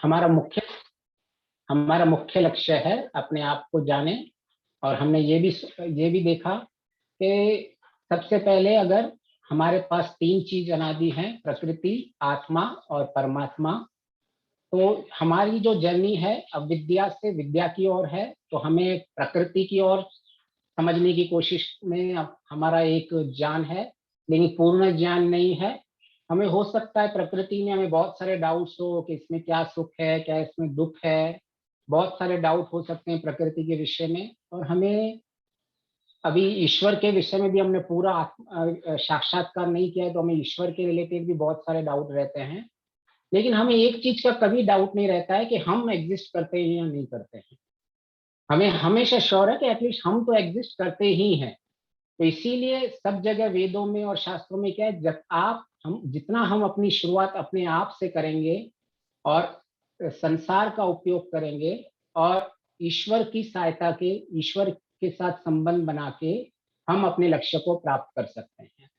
हमारा मुख्य हमारा मुख्य लक्ष्य है अपने आप को जाने। और हमने ये भी देखा कि सबसे पहले अगर हमारे पास तीन चीज अनादि हैं, प्रकृति, आत्मा और परमात्मा, तो हमारी जो जर्नी है अविद्या से विद्या की ओर है। तो हमें प्रकृति की ओर समझने की कोशिश में अब हमारा एक ज्ञान है, लेकिन पूर्ण ज्ञान नहीं है। हमें हो सकता है प्रकृति में हमें बहुत सारे डाउट्स हो कि इसमें क्या सुख है, क्या इसमें दुख है। बहुत सारे डाउट हो सकते हैं प्रकृति के विषय में। और हमें अभी ईश्वर के विषय में भी हमने पूरा साक्षात्कार नहीं किया है, तो हमें ईश्वर के रिलेटेड भी बहुत सारे डाउट रहते हैं। लेकिन हमें एक चीज का कभी डाउट नहीं रहता है कि हम एग्जिस्ट करते हैं या नहीं करते हैं। हमें हमेशा श्योर है कि एटलीस्ट हम तो एग्जिस्ट करते ही हैं। तो इसीलिए सब जगह वेदों में और शास्त्रों में क्या है, जब हम जितना हम अपनी शुरुआत अपने आप से करेंगे और संसार का उपयोग करेंगे और ईश्वर की सहायता के, ईश्वर के साथ संबंध बना के हम अपने लक्ष्य को प्राप्त कर सकते हैं।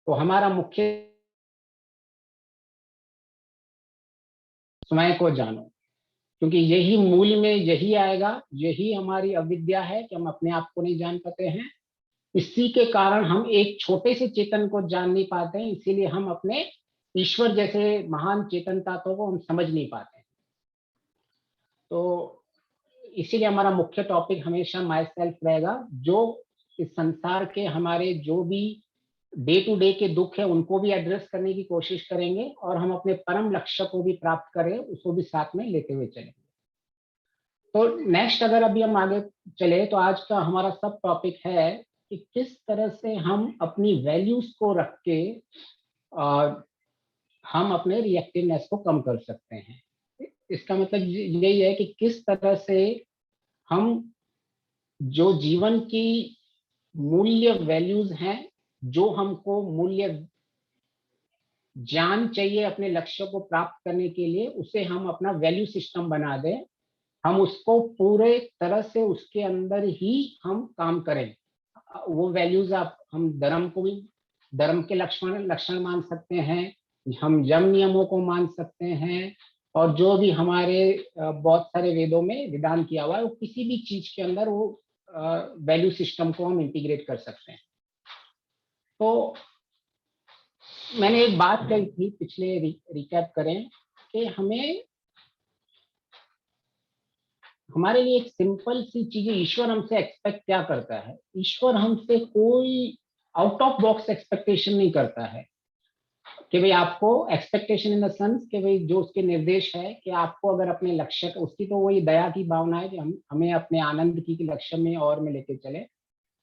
तो हमारा मुख्य स्वयं को जानो, क्योंकि यही मूल में यही आएगा, यही हमारी अविद्या है कि हम अपने आप को नहीं जान पाते हैं। इसी के कारण हम एक छोटे से चेतन को जान नहीं पाते हैं, इसीलिए हम अपने ईश्वर जैसे महान चेतन तत्वों को हम समझ नहीं पाते हैं। तो इसीलिए हमारा मुख्य टॉपिक हमेशा माई सेल्फ रहेगा। जो इस संसार के हमारे जो भी डे टू डे के दुख है उनको भी एड्रेस करने की कोशिश करेंगे, और हम अपने परम लक्ष्य को भी प्राप्त करें, उसको भी साथ में लेते हुए चलेंगे। तो नेक्स्ट अगर अभी हम आगे चले तो आज का हमारा सब टॉपिक है कि किस तरह से हम अपनी वैल्यूज को रख के हम अपने रिएक्टिवनेस को कम कर सकते हैं। इसका मतलब यही है कि किस तरह से हम जो जीवन की मूल्य वैल्यूज हैं, जो हमको मूल्य ज्ञान चाहिए अपने लक्ष्य को प्राप्त करने के लिए, उसे हम अपना वैल्यू सिस्टम बना दें। हम उसको पूरे तरह से उसके अंदर ही हम काम करें। वो वैल्यूज हम धर्म को भी धर्म के लक्षण लक्षण मान सकते हैं, हम यम नियमों को मान सकते हैं, और जो भी हमारे बहुत सारे वेदों में विधान किया हुआ है, वो किसी भी चीज के अंदर वो वैल्यू सिस्टम को हम इंटीग्रेट कर सकते हैं। तो मैंने एक बात कही थी पिछले रिकैप करें कि हमारे लिए एक सिंपल सी चीज है, ईश्वर हमसे एक्सपेक्ट क्या करता है। ईश्वर हमसे कोई आउट ऑफ बॉक्स एक्सपेक्टेशन नहीं करता है कि भाई आपको एक्सपेक्टेशन इन द सेंस कि भाई जो उसके निर्देश है कि आपको अगर अपने लक्ष्य, उसकी तो वही दया की भावना है कि हमें अपने आनंद की लक्ष्य में और में लेके चले,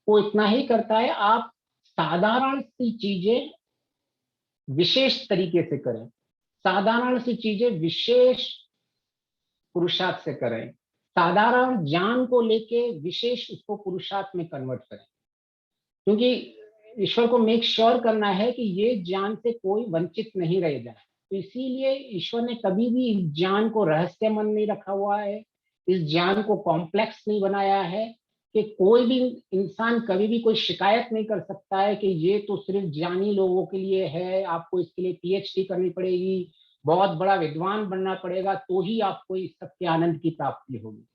वो इतना ही करता है। आप साधारण सी चीजें विशेष तरीके से करें, साधारण सी चीजें विशेष पुरुषार्थ से करें, साधारण ज्ञान को लेके विशेष उसको पुरुषार्थ में कन्वर्ट करें। क्योंकि ईश्वर को मेक श्योर करना है कि ये ज्ञान से कोई वंचित नहीं रह जाए। तो इसीलिए ईश्वर ने कभी भी इस ज्ञान को रहस्यमय नहीं रखा हुआ है, इस ज्ञान को कॉम्प्लेक्स नहीं बनाया है कि कोई भी इंसान कभी भी कोई शिकायत नहीं कर सकता है कि ये तो सिर्फ ज्ञानी लोगों के लिए है, आपको इसके लिए पीएचडी करनी पड़ेगी, बहुत बड़ा विद्वान बनना पड़ेगा, तो ही आपको इस सबके आनंद की प्राप्ति होगी।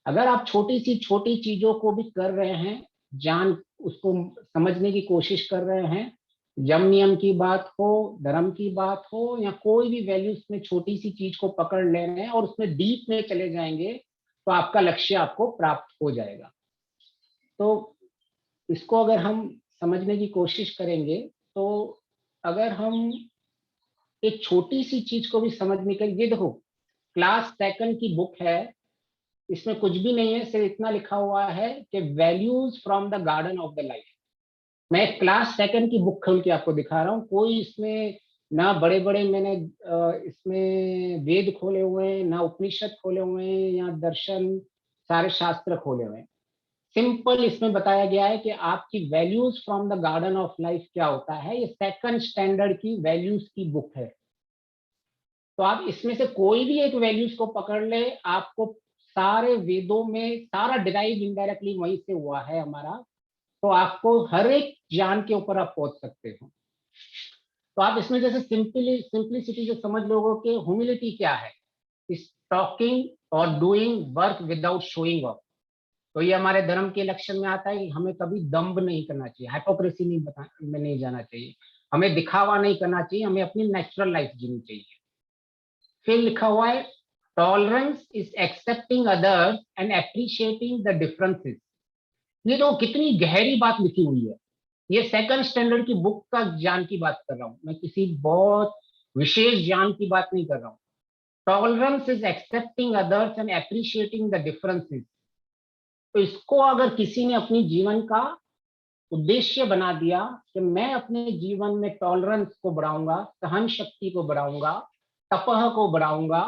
अगर आप छोटी सी छोटी चीजों को भी कर रहे हैं, जान उसको समझने की कोशिश कर रहे हैं, यम नियम की बात हो, धर्म की बात हो, या कोई भी वैल्यूज में छोटी सी चीज को पकड़ ले रहे हैं और उसमें डीप में चले जाएंगे, तो आपका लक्ष्य आपको प्राप्त हो जाएगा। तो इसको अगर हम समझने की कोशिश करेंगे, तो अगर हम एक छोटी सी चीज को भी समझने के लिए, देखो क्लास सेकंड की बुक है, इसमें कुछ भी नहीं है, सिर्फ इतना लिखा हुआ है कि values from the garden of the life. मैं क्लास सेकंड की बुक खोल के आपको दिखा रहा हूँ, कोई इसमें ना बड़े बड़े मैंने इसमें वेद खोले हुए हैं, ना उपनिषद खोले हुए हैं, या दर्शन सारे शास्त्र खोले हुए हैं। सिंपल इसमें बताया गया है कि आपकी values from the garden of life क्या होता है। ये सेकंड स्टैंडर्ड की वैल्यूज की बुक है। तो आप इसमें से कोई भी एक वैल्यूज को पकड़ ले, आपको सारे वेदों में सारा डिराइव इनडायरेक्टली वहीं से हुआ है हमारा, तो आपको हर एक ज्ञान के ऊपर आप पहुंच सकते हो। तो आप इसमें जैसे सिंपलिसिटी जो समझ लोगों के ह्यूमिलिटी क्या है, इज टॉकिंग और doing work without showing off. तो ये हमारे धर्म के लक्षण में आता है कि हमें कभी दम्भ नहीं करना चाहिए, हाइपोक्रेसी में नहीं जाना चाहिए, हमें दिखावा नहीं करना चाहिए, हमें अपनी नेचुरल लाइफ जीनी चाहिए। फिर लिखा हुआ है tolerance is accepting others and appreciating the differences. ये तो कितनी गहरी बात लिखी हुई है। ये सेकंड स्टैंडर्ड की बुक का ज्ञान की बात कर रहा हूँ, मैं किसी बहुत विशेष ज्ञान की बात नहीं कर रहा हूँ। Tolerance is accepting others and appreciating the differences. तो इसको अगर किसी ने अपनी जीवन का उद्देश्य बना दिया कि मैं अपने जीवन में टॉलरेंस को बढ़ाऊंगा, सहन शक्ति को बढ़ाऊंगा, तपह को बढ़ाऊंगा,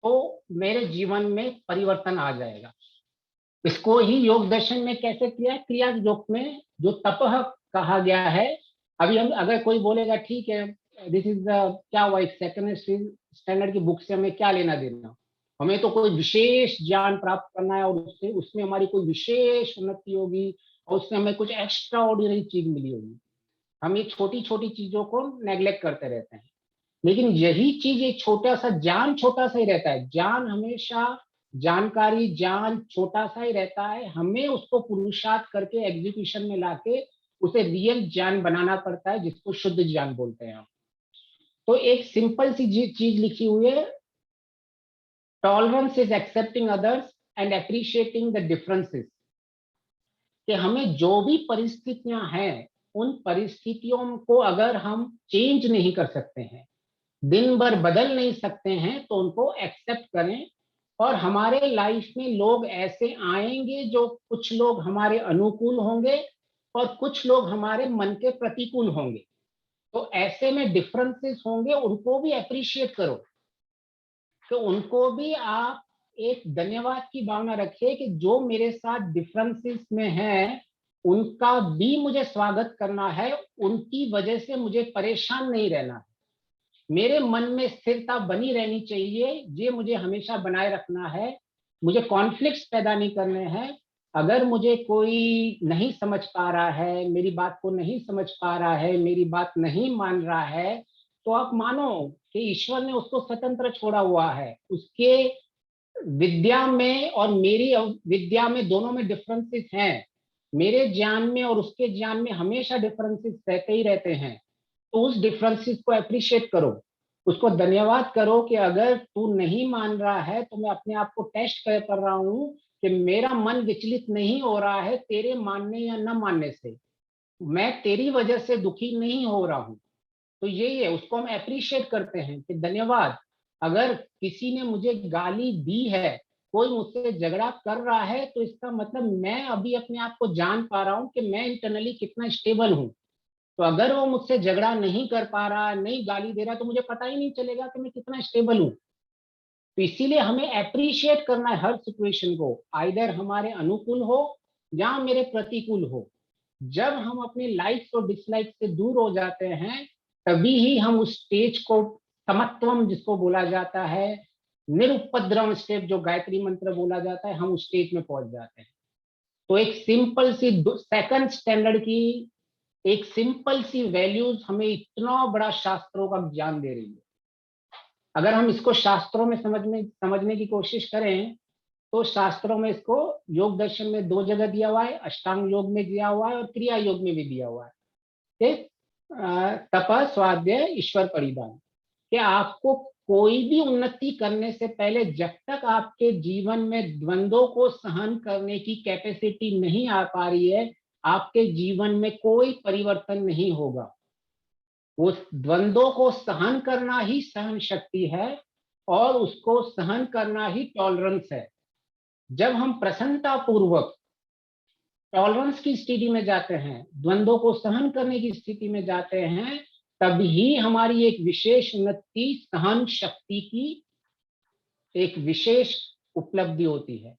तो मेरे जीवन में परिवर्तन आ जाएगा। इसको ही योग दर्शन में कैसे किया है, क्रिया योग में जो तपह कहा गया है। अभी हम अगर कोई बोलेगा ठीक है दिस इज द क्या हुआ, एक सेकंड स्टैंडर्ड की बुक से हमें क्या लेना देना, हमें तो कोई विशेष ज्ञान प्राप्त करना है और उससे उसमें हमारी कोई विशेष उन्नति होगी और उससे हमें कुछ एक्स्ट्रा ऑर्डिनरी चीज मिली होगी। हम ये छोटी छोटी चीजों को नेग्लेक्ट करते रहते हैं, लेकिन यही चीज एक छोटा सा ज्ञान, छोटा सा ही रहता है ज्ञान, हमेशा जानकारी ज्ञान छोटा सा ही रहता है, हमें उसको पुरुषार्थ करके एग्जीक्यूशन में लाके उसे रियल ज्ञान बनाना पड़ता है, जिसको शुद्ध ज्ञान बोलते हैं हम। तो एक सिंपल सी चीज लिखी हुई है, tolerance is accepting others and appreciating the differences. कि हमें जो भी परिस्थितियां हैं उन परिस्थितियों को अगर हम चेंज नहीं कर सकते हैं, दिन भर बदल नहीं सकते हैं, तो उनको एक्सेप्ट करें। और हमारे लाइफ में लोग ऐसे आएंगे जो कुछ लोग हमारे अनुकूल होंगे और कुछ लोग हमारे मन के प्रतिकूल होंगे। तो ऐसे में डिफरेंसेस होंगे, उनको भी अप्रिशिएट करो, तो उनको भी आप एक धन्यवाद की भावना रखिए कि जो मेरे साथ डिफरेंसेस में है उनका भी मुझे स्वागत करना है, उनकी वजह से मुझे परेशान नहीं रहना है, मेरे मन में स्थिरता बनी रहनी चाहिए, ये मुझे हमेशा बनाए रखना है, मुझे कॉन्फ्लिक्ट्स पैदा नहीं करने हैं। अगर मुझे कोई नहीं समझ पा रहा है, मेरी बात को नहीं समझ पा रहा है, मेरी बात नहीं मान रहा है, तो आप मानो कि ईश्वर ने उसको स्वतंत्र छोड़ा हुआ है। उसके विद्या में और मेरी विद्या में दोनों में डिफरेंसेस हैं, मेरे ज्ञान में और उसके ज्ञान में हमेशा डिफरेंसेस रहते ही रहते हैं। तो उस डिफरेंसेस को अप्रिशिएट करो, उसको धन्यवाद करो कि अगर तू नहीं मान रहा है तो मैं अपने आप को टेस्ट कर रहा हूं कि मेरा मन विचलित नहीं हो रहा है तेरे मानने या न मानने से, मैं तेरी वजह से दुखी नहीं हो रहा हूं। तो यही है, उसको हम अप्रिशिएट करते हैं कि धन्यवाद। अगर किसी ने मुझे गाली दी है, कोई मुझसे झगड़ा कर रहा है, तो इसका मतलब मैं अभी अपने आप को जान पा रहा हूं कि मैं इंटरनली कितना स्टेबल हूं। तो अगर वो मुझसे झगड़ा नहीं कर पा रहा, नहीं गाली दे रहा, तो मुझे पता ही नहीं चलेगा कि मैं कितना स्टेबल हूँ। तो इसीलिए हमें अप्रिशिएट करना है हर सिचुएशन को, आइदर हमारे अनुकूल हो या मेरे प्रतिकूल हो। जब हम अपनी लाइक्स और डिसलाइक्स से दूर हो जाते हैं, तभी ही हम उस स्टेज को, समत्वम जिसको बोला जाता है, निरुपद्रव स्टेप जो गायत्री मंत्र बोला जाता है, हम उस स्टेज में पहुंच जाते हैं। तो एक सिंपल सी सेकंड स्टैंडर्ड की एक सिंपल सी वैल्यूज हमें इतना बड़ा शास्त्रों का ज्ञान दे रही है। अगर हम इसको शास्त्रों में समझने की कोशिश करें, तो शास्त्रों में इसको योग दर्शन में दो जगह दिया हुआ है, अष्टांग योग में दिया हुआ है और क्रिया योग में भी दिया हुआ है। एक तप स्वाध्याय ईश्वर परिधान, कि आपको कोई भी उन्नति करने से पहले जब तक आपके जीवन में द्वंद्वों को सहन करने की कैपेसिटी नहीं आ पा रही है, आपके जीवन में कोई परिवर्तन नहीं होगा। वो द्वंद्वों को सहन करना ही सहन शक्ति है और उसको सहन करना ही टॉलरेंस है। जब हम प्रसन्नता पूर्वक टॉलरेंस की स्थिति में जाते हैं, द्वंद्वों को सहन करने की स्थिति में जाते हैं, तभी हमारी एक विशेष उन्नति सहन शक्ति की एक विशेष उपलब्धि होती है।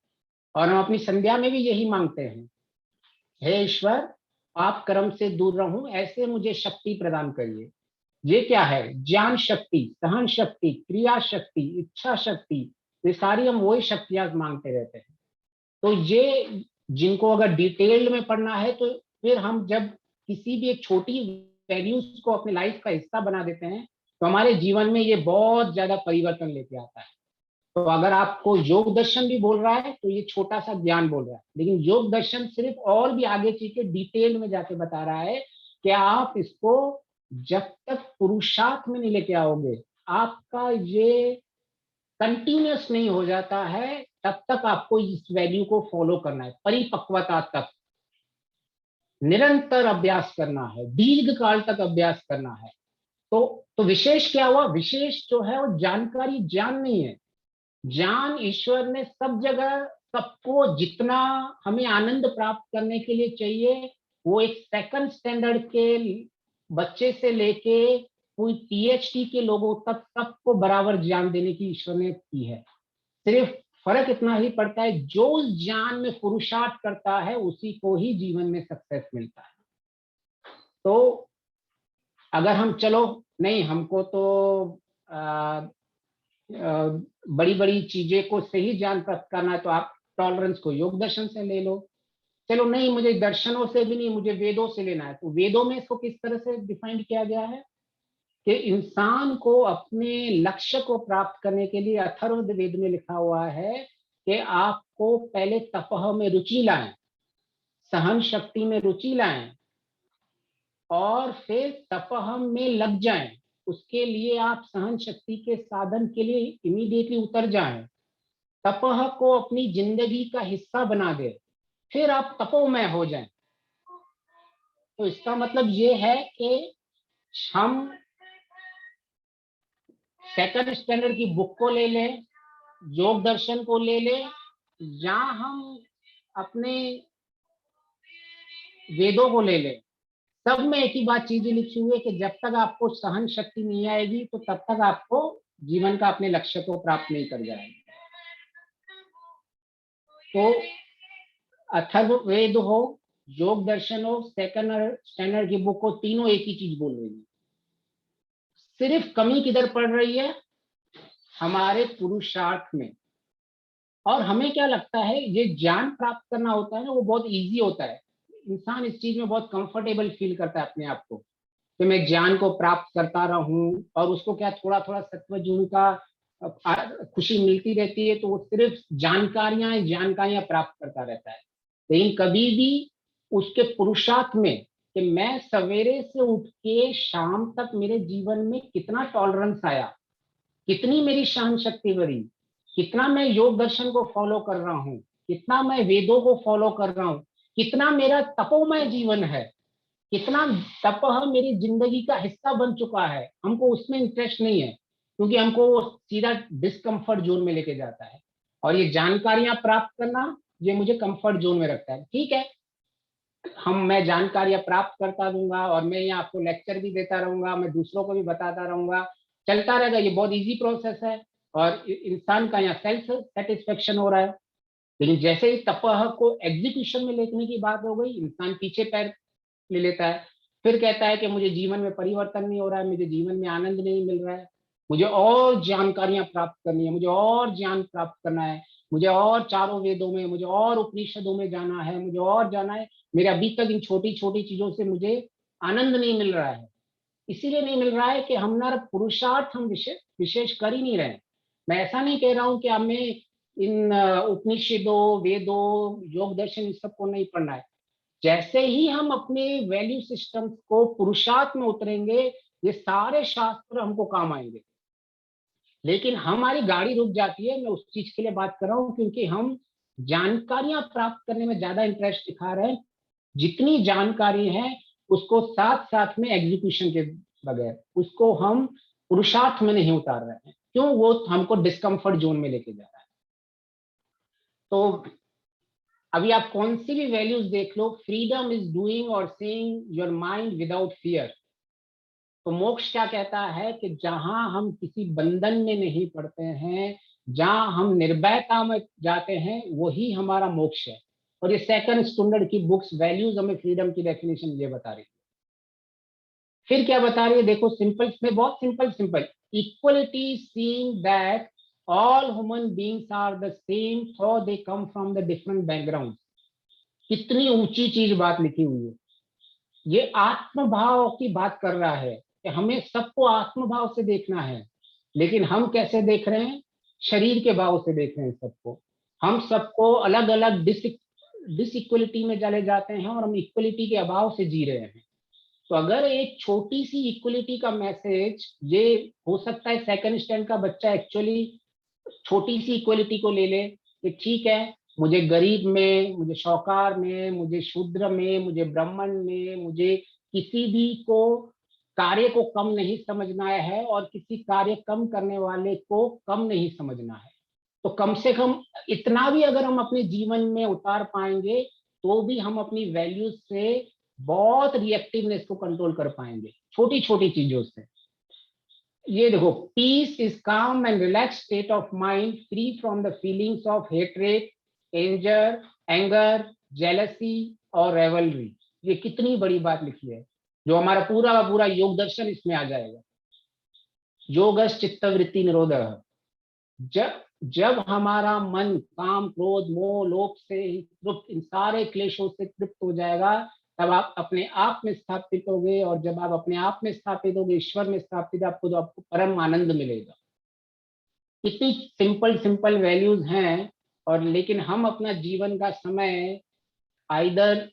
और हम अपनी संध्या में भी यही मांगते हैं, हे ईश्वर पाप कर्म से दूर रहूं, ऐसे मुझे शक्ति प्रदान करिए। ये क्या है, ज्ञान शक्ति, सहन शक्ति, क्रिया शक्ति, इच्छा शक्ति, ये सारी हम वही शक्तियां मांगते रहते हैं। तो ये जिनको अगर डिटेल्ड में पढ़ना है, तो फिर हम जब किसी भी एक छोटी वैल्यूज को अपने लाइफ का हिस्सा बना देते हैं, तो हमारे जीवन में ये बहुत ज्यादा परिवर्तन लेके आता है। तो अगर आपको योग दर्शन भी बोल रहा है तो ये छोटा सा ज्ञान बोल रहा है, लेकिन योग दर्शन सिर्फ और भी आगे चीजें डिटेल में जाके बता रहा है कि आप इसको जब तक पुरुषार्थ में नहीं लेके आओगे, आपका ये कंटिन्यूअस नहीं हो जाता है, तब तक आपको इस वैल्यू को फॉलो करना है, परिपक्वता तक निरंतर अभ्यास करना है, दीर्घ काल तक अभ्यास करना है। तो विशेष क्या हुआ? विशेष जो है वो जानकारी, ज्ञान नहीं है। ज्ञान ईश्वर ने सब जगह सबको जितना हमें आनंद प्राप्त करने के लिए चाहिए, वो एक सेकंड स्टैंडर्ड के बच्चे से लेके कोई पीएचडी के लोगों तक सबको बराबर ज्ञान देने की ईश्वर ने की है। सिर्फ फर्क इतना ही पड़ता है, जो उस ज्ञान में पुरुषार्थ करता है उसी को ही जीवन में सक्सेस मिलता है। तो अगर हम चलो नहीं, हमको तो बड़ी बड़ी चीजें को सही ज्ञान प्राप्त करना है, तो आप टॉलरेंस को योग दर्शन से ले लो। चलो नहीं, मुझे दर्शनों से भी नहीं, मुझे वेदों से लेना है, तो वेदों में इसको किस तरह से डिफाइन किया गया है कि इंसान को अपने लक्ष्य को प्राप्त करने के लिए अथर्ववेद वेद में लिखा हुआ है कि आपको पहले तपह में रुचि लाएं, सहन शक्ति में रुचि लाएं, और फिर तपह में लग जाएं। उसके लिए आप सहन शक्ति के साधन के लिए इमीडिएटली उतर जाएं, तपह को अपनी जिंदगी का हिस्सा बना दे, फिर आप तपोमय हो जाएं। तो इसका मतलब ये है कि हम सेकंड स्टैंडर्ड की बुक को ले लें, योग दर्शन को ले लें, या हम अपने वेदों को ले लें, सब में एक ही बात चीजें लिखी हुई है कि जब तक आपको सहन शक्ति नहीं आएगी तो तब तक आपको जीवन का अपने लक्ष्य को प्राप्त नहीं कर जाएगा। तो अथर्ववेद हो, योग दर्शन हो, सेकंड स्टैंडर्ड की बुक हो, तीनों एक ही चीज बोल रही है। सिर्फ कमी किधर पड़ रही है? हमारे पुरुषार्थ में। और हमें क्या लगता है, ये ज्ञान प्राप्त करना होता है ना, वो बहुत इजी होता है। इंसान इस चीज में बहुत कंफर्टेबल फील करता है अपने आप को कि मैं ज्ञान को प्राप्त करता रहूं, और उसको क्या थोड़ा थोड़ा सत्व जुन का खुशी मिलती रहती है, तो वो सिर्फ जानकारियां प्राप्त करता रहता है। लेकिन कभी भी उसके पुरुषार्थ में कि मैं सवेरे से उठ के शाम तक मेरे जीवन में कितना टॉलरेंस आया, कितनी मेरी सहन शक्ति बढ़ी, कितना मैं योग दर्शन को फॉलो कर रहा हूँ, कितना मैं वेदों को फॉलो कर रहा हूँ, कितना मेरा तपोमय जीवन है, कितना तपह मेरी जिंदगी का हिस्सा बन चुका है। हमको उसमें इंटरेस्ट नहीं है, क्योंकि हमको वो सीधा डिस्कम्फर्ट जोन में लेके जाता है। और ये जानकारियां प्राप्त करना, ये मुझे कंफर्ट जोन में रखता है। ठीक है, मैं जानकारियां प्राप्त करता रहूंगा, और मैं यहाँ आपको लेक्चर भी देता रहूंगा, मैं दूसरों को भी बताता रहूंगा, चलता रहेगा, ये बहुत इजी प्रोसेस है, और इंसान का यहाँ सेल्फ सेटिस्फेक्शन हो रहा है। लेकिन जैसे ही तपह को एग्जीक्यूशन में लेने की बात हो गई, इंसान पीछे पैर ले लेता है। फिर कहता है कि मुझे जीवन में परिवर्तन नहीं हो रहा है, मुझे जीवन में आनंद नहीं मिल रहा है, मुझे और जानकारियां प्राप्त करनी है, मुझे और ज्ञान प्राप्त करना है, मुझे और चारों वेदों में, मुझे और उपनिषदों में जाना है, मुझे और जाना है। मेरे अभी तक इन छोटी छोटी चीजों से मुझे आनंद नहीं मिल रहा है। इसीलिए नहीं मिल रहा है कि हमारा पुरुषार्थ हम विशेष कर ही नहीं रहे। मैं ऐसा नहीं कह रहा हूं कि हमें इन उपनिषदों, वेदों, योग दर्शन, इस सबको नहीं पढ़ना है। जैसे ही हम अपने वैल्यू सिस्टम को पुरुषार्थ में उतरेंगे, ये सारे शास्त्र हमको काम आएंगे। लेकिन हमारी गाड़ी रुक जाती है, मैं उस चीज के लिए बात कर रहा हूँ, क्योंकि हम जानकारियां प्राप्त करने में ज्यादा इंटरेस्ट दिखा रहे हैं। जितनी जानकारी है उसको साथ साथ में एग्जीक्यूशन के बगैर उसको हम पुरुषार्थ में नहीं उतार रहे हैं। क्यों? वो हमको डिस्कम्फर्ट जोन में लेके जा रहा है। तो अभी आप कौन सी भी वैल्यूज देख लो, फ्रीडम इज डूइंग और seeing your mind without fear. तो मोक्ष क्या कहता है कि जहां हम किसी बंधन में नहीं पड़ते हैं, जहां हम निर्भयता में जाते हैं, वही हमारा मोक्ष है। और ये सेकंड स्टैंडर्ड की बुक्स वैल्यूज हमें फ्रीडम की डेफिनेशन ये बता रही है। फिर क्या बता रही है? देखो, सिंपल में, बहुत simple simple, equality seeing that all human beings are the same though they come from the different background. कितनी ऊंची चीज बात लिखी हुई है। ये आत्मभाव की बात कर रहा है कि हमें सबको आत्मभाव से देखना है। लेकिन हम कैसे देख रहे हैं? शरीर के भाव से देख रहे हैं सबको। हम सबको अलग अलग डिसइक्वलिटी में चले जाते हैं और हम इक्वलिटी के अभाव से जी रहे हैं। तो अगर एक छोटी सी इक्वलिटी का मैसेज, ये हो सकता है सेकंड स्टैंड का बच्चा एक्चुअली छोटी सी इक्वलिटी को ले ले कि ठीक है, मुझे गरीब में, मुझे शौकार में, मुझे शूद्र में, मुझे ब्राह्मण में, मुझे किसी भी को कार्य को कम नहीं समझना है और किसी कार्य कम करने वाले को कम नहीं समझना है। तो कम से कम इतना भी अगर हम अपने जीवन में उतार पाएंगे तो भी हम अपनी वैल्यूज से बहुत रिएक्टिवनेस को कंट्रोल कर पाएंगे, छोटी छोटी चीजों से। ये देखो, पीस इज काम and relax state of mind free from the feelings of hatred, anger, jealousy और रेवलरी। ये कितनी बड़ी बात लिखी है, जो हमारा पूरा का पूरा योग दर्शन इसमें आ जाएगा। योगश चित्तवृत्ति निरोध। जब जब हमारा मन काम, क्रोध, मोह, लोभ से तृप्त, इन सारे क्लेशों से तृप्त हो जाएगा, तब आप अपने आप में स्थापित होगे। और जब आप अपने आप में स्थापित होगे, ईश्वर में स्थापित, आपको परम आनंद मिलेगा। इतनी सिंपल सिंपल वैल्यूज हैं, और लेकिन हम अपना जीवन का समय आइदर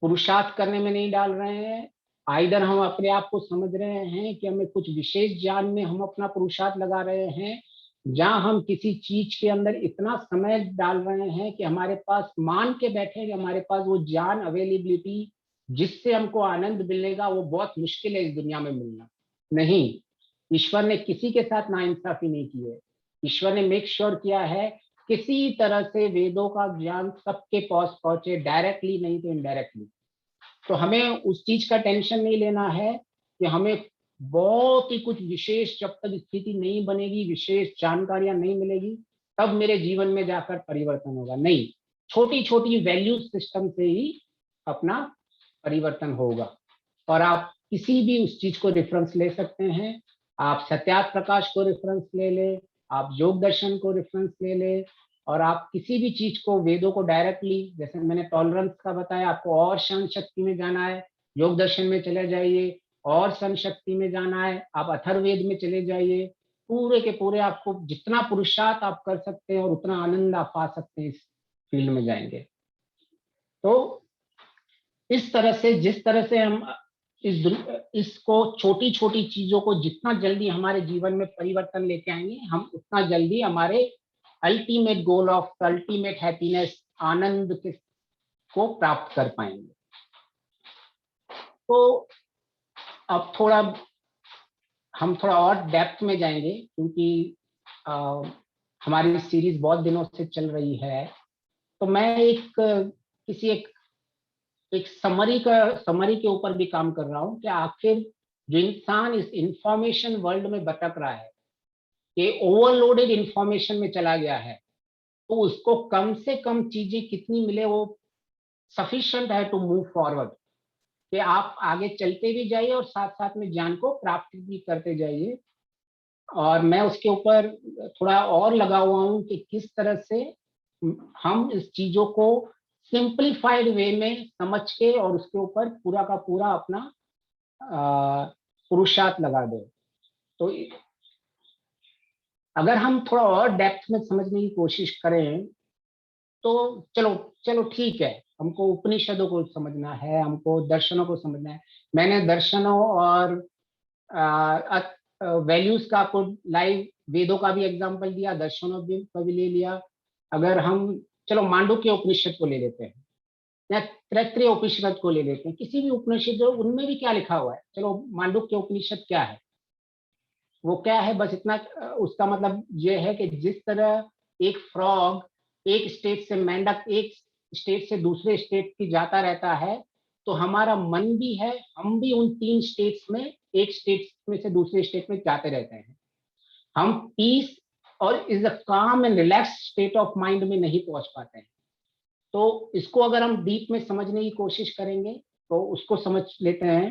पुरुषार्थ करने में नहीं डाल रहे हैं, आइदर हम अपने आप को समझ रहे हैं कि हमें कुछ विशेष ज्ञान में हम अपना पुरुषार्थ लगा रहे हैं, जहां हम किसी चीज के अंदर इतना समय डाल रहे हैं कि हमारे पास मान के बैठे कि हमारे पास वो ज्ञान अवेलेबिलिटी जिससे हमको आनंद मिलेगा, वो बहुत मुश्किल है इस दुनिया में मिलना। नहीं, ईश्वर ने किसी के साथ नाइंसाफी नहीं की है। ईश्वर ने मेक श्योर किया है किसी तरह से वेदों का ज्ञान सबके पास पहुंचे, डायरेक्टली नहीं तो इनडायरेक्टली। तो हमें उस चीज का टेंशन नहीं लेना है कि हमें बहुत ही कुछ विशेष, जब तक स्थिति नहीं बनेगी, विशेष जानकारियां नहीं मिलेगी, तब मेरे जीवन में जाकर परिवर्तन होगा। नहीं, छोटी छोटी वैल्यू सिस्टम से ही अपना परिवर्तन होगा। और आप किसी भी उस चीज को रेफरेंस ले सकते हैं। आप सत्यार्थ प्रकाश को रेफरेंस ले ले, आप योग दर्शन को रेफरेंस ले ले, और आप किसी भी चीज को, वेदों को डायरेक्टली, जैसे मैंने टॉलरेंस का बताया, आपको और सहन शक्ति में जाना है, योग दर्शन में चले जाइए। और सहन शक्ति में जाना है, आप अथर्ववेद में चले जाइए। पूरे के पूरे आपको जितना पुरुषार्थ आप कर सकते हैं और उतना आनंद आप पा सकते हैं, इस फील्ड में जाएंगे। तो इस तरह से, जिस तरह से हम इसको, छोटी छोटी चीजों को जितना जल्दी हमारे जीवन में परिवर्तन लेके आएंगे, हम उतना जल्दी हमारे ultimate goal of ultimate happiness, आनंद को प्राप्त कर पाएंगे। तो अब हम थोड़ा और डेप्थ में जाएंगे, क्योंकि हमारी सीरीज बहुत दिनों से चल रही है। तो मैं एक समरी के ऊपर भी काम कर रहा हूँ कि आखिर जो इंसान इस इंफॉर्मेशन वर्ल्ड में भटक रहा है, कि ओवरलोडेड इंफॉर्मेशन में चला गया है, तो उसको कम से कम चीजें कितनी मिले, वो सफिशिएंट है टू मूव फॉरवर्ड। कि आप आगे चलते भी जाइए और साथ साथ में ज्ञान को प्राप्त भी करते जाइए। और मैं उसके ऊपर थोड़ा और लगा हुआ हूँ कि किस तरह से हम इस चीजों को सिंप्लीफाइड वे में समझ के और उसके ऊपर पूरा का पूरा अपना पुरुषार्थ लगा दे। तो अगर हम थोड़ा और डेप्थ में समझने की कोशिश करें, तो चलो चलो ठीक है, हमको उपनिषदों को समझना है, हमको दर्शनों को समझना है। मैंने दर्शनों और वैल्यूज का आपको लाइव वेदों का भी एग्जांपल दिया, दर्शनों का भी ले लिया। अगर हम, चलो मांडुक्य उपनिषद को ले लेते हैं, या तैत्तिरीय उपनिषद को ले लेते हैं, किसी भी उपनिषद, उनमें भी क्या लिखा हुआ है। चलो मांडुक्य उपनिषद क्या है, वो क्या है, बस इतना, उसका मतलब ये है कि जिस तरह एक फ्रॉग एक स्टेट से, मेंढक एक स्टेट से दूसरे स्टेट की जाता रहता है, तो हमारा मन भी है, हम भी उन 3 स्टेट्स में, एक स्टेट में से दूसरे स्टेट में जाते रहते हैं। हम पीस और इज अ काम and relax state of mind में नहीं पहुंच पाते हैं। तो इसको अगर हम डीप में समझने की कोशिश करेंगे, तो उसको समझ लेते हैं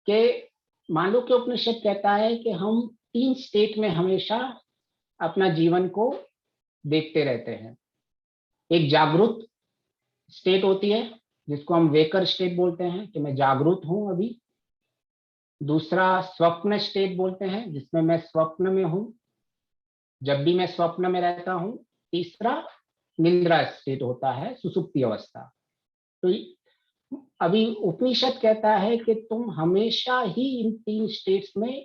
कि मांडुक्य उपनिषद कहता है कि हम 3 स्टेट में हमेशा अपना जीवन को देखते रहते हैं। एक जागरूक स्टेट होती है, जिसको हम वेकर स्टेट बोलते हैं, कि मैं जागरूक हूं अभी। दूसरा स्वप्न स्टेट बोलते हैं, जिसमें मैं स्वप्न में हूं। जब भी मैं स्वप्न में रहता हूँ। तीसरा निद्रा स्टेट होता है, सुसुप्ति अवस्था। तो अभी उपनिषद कहता है कि तुम हमेशा ही इन तीन स्टेट्स में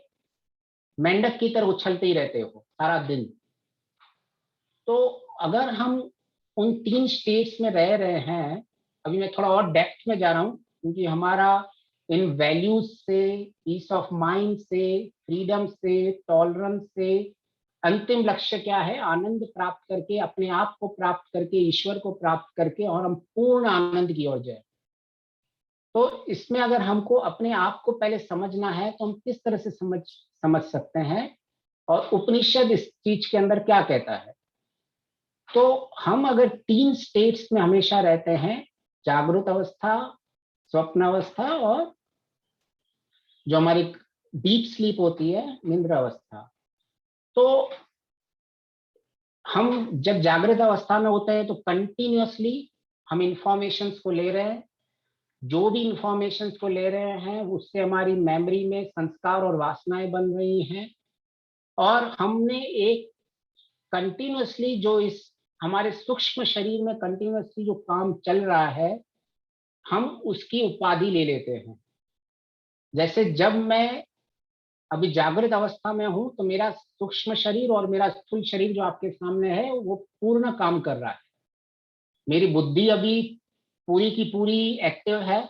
मेंढक की तरह उछलते ही रहते हो सारा दिन। तो अगर हम उन तीन स्टेट्स में रह रहे हैं, अभी मैं थोड़ा और डेप्थ में जा रहा हूँ, क्योंकि हमारा इन वैल्यूज से, पीस ऑफ माइंड से, फ्रीडम से, टॉलरेंस से अंतिम लक्ष्य क्या है? आनंद प्राप्त करके, अपने आप को प्राप्त करके, ईश्वर को प्राप्त करके, और हम पूर्ण आनंद की ओर जाए। तो इसमें अगर हमको अपने आप को पहले समझना है तो हम किस तरह से समझ सकते हैं, और उपनिषद इस चीज के अंदर क्या कहता है। तो हम अगर तीन स्टेट्स में हमेशा रहते हैं, जागृत अवस्था, स्वप्न अवस्था, और जो हमारी डीप स्लीप होती है, निद्रा अवस्था। तो हम जब जागृत अवस्था में होते हैं तो कंटिन्यूअसली हम इंफॉर्मेशन को ले रहे हैं। जो भी इंफॉर्मेशन को ले रहे हैं उससे हमारी मेमोरी में संस्कार और वासनाएं बन रही हैं, और हमने एक कंटिन्यूअसली जो इस हमारे सूक्ष्म शरीर में कंटिन्यूअसली जो काम चल रहा है, हम उसकी उपाधि ले लेते हैं। जैसे जब मैं अभी जागृत अवस्था में हूं तो मेरा सूक्ष्म शरीर और मेरा स्थूल शरीर जो आपके सामने है वो पूर्ण काम कर रहा है। मेरी बुद्धि अभी पूरी की पूरी एक्टिव है।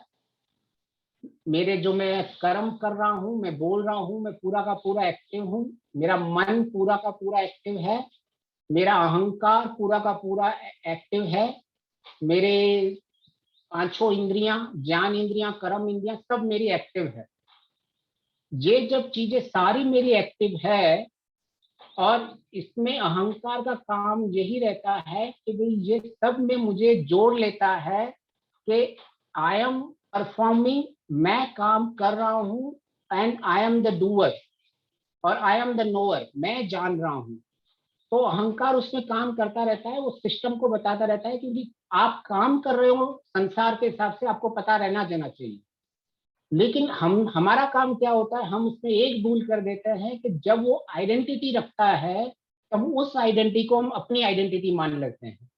मेरे जो मैं कर्म कर रहा हूँ, मैं बोल रहा हूँ, मैं पूरा का पूरा एक्टिव हूँ। मेरा मन पूरा का पूरा एक्टिव है। मेरा अहंकार पूरा का पूरा एक्टिव है। मेरे पांचों इंद्रियां, ज्ञान इंद्रियां, कर्म इंद्रियां, सब मेरी एक्टिव है। ये जब चीजें सारी मेरी एक्टिव है, और इसमें अहंकार का काम यही रहता है कि भाई ये सब में मुझे जोड़ लेता है कि आई एम परफॉर्मिंग, मैं काम कर रहा हूं, and I am the doer और आई एम द नोअर, मैं जान रहा हूं। तो अहंकार उसमें काम करता रहता है, वो सिस्टम को बताता रहता है, क्योंकि आप काम कर रहे हो संसार के हिसाब से, आपको पता रहना जाना चाहिए। लेकिन हमारा काम क्या होता है, हम उसमें एक भूल कर देते हैं कि जब वो आइडेंटिटी रखता है तब उस आइडेंटिटी को हम अपनी आइडेंटिटी मान लेते हैं।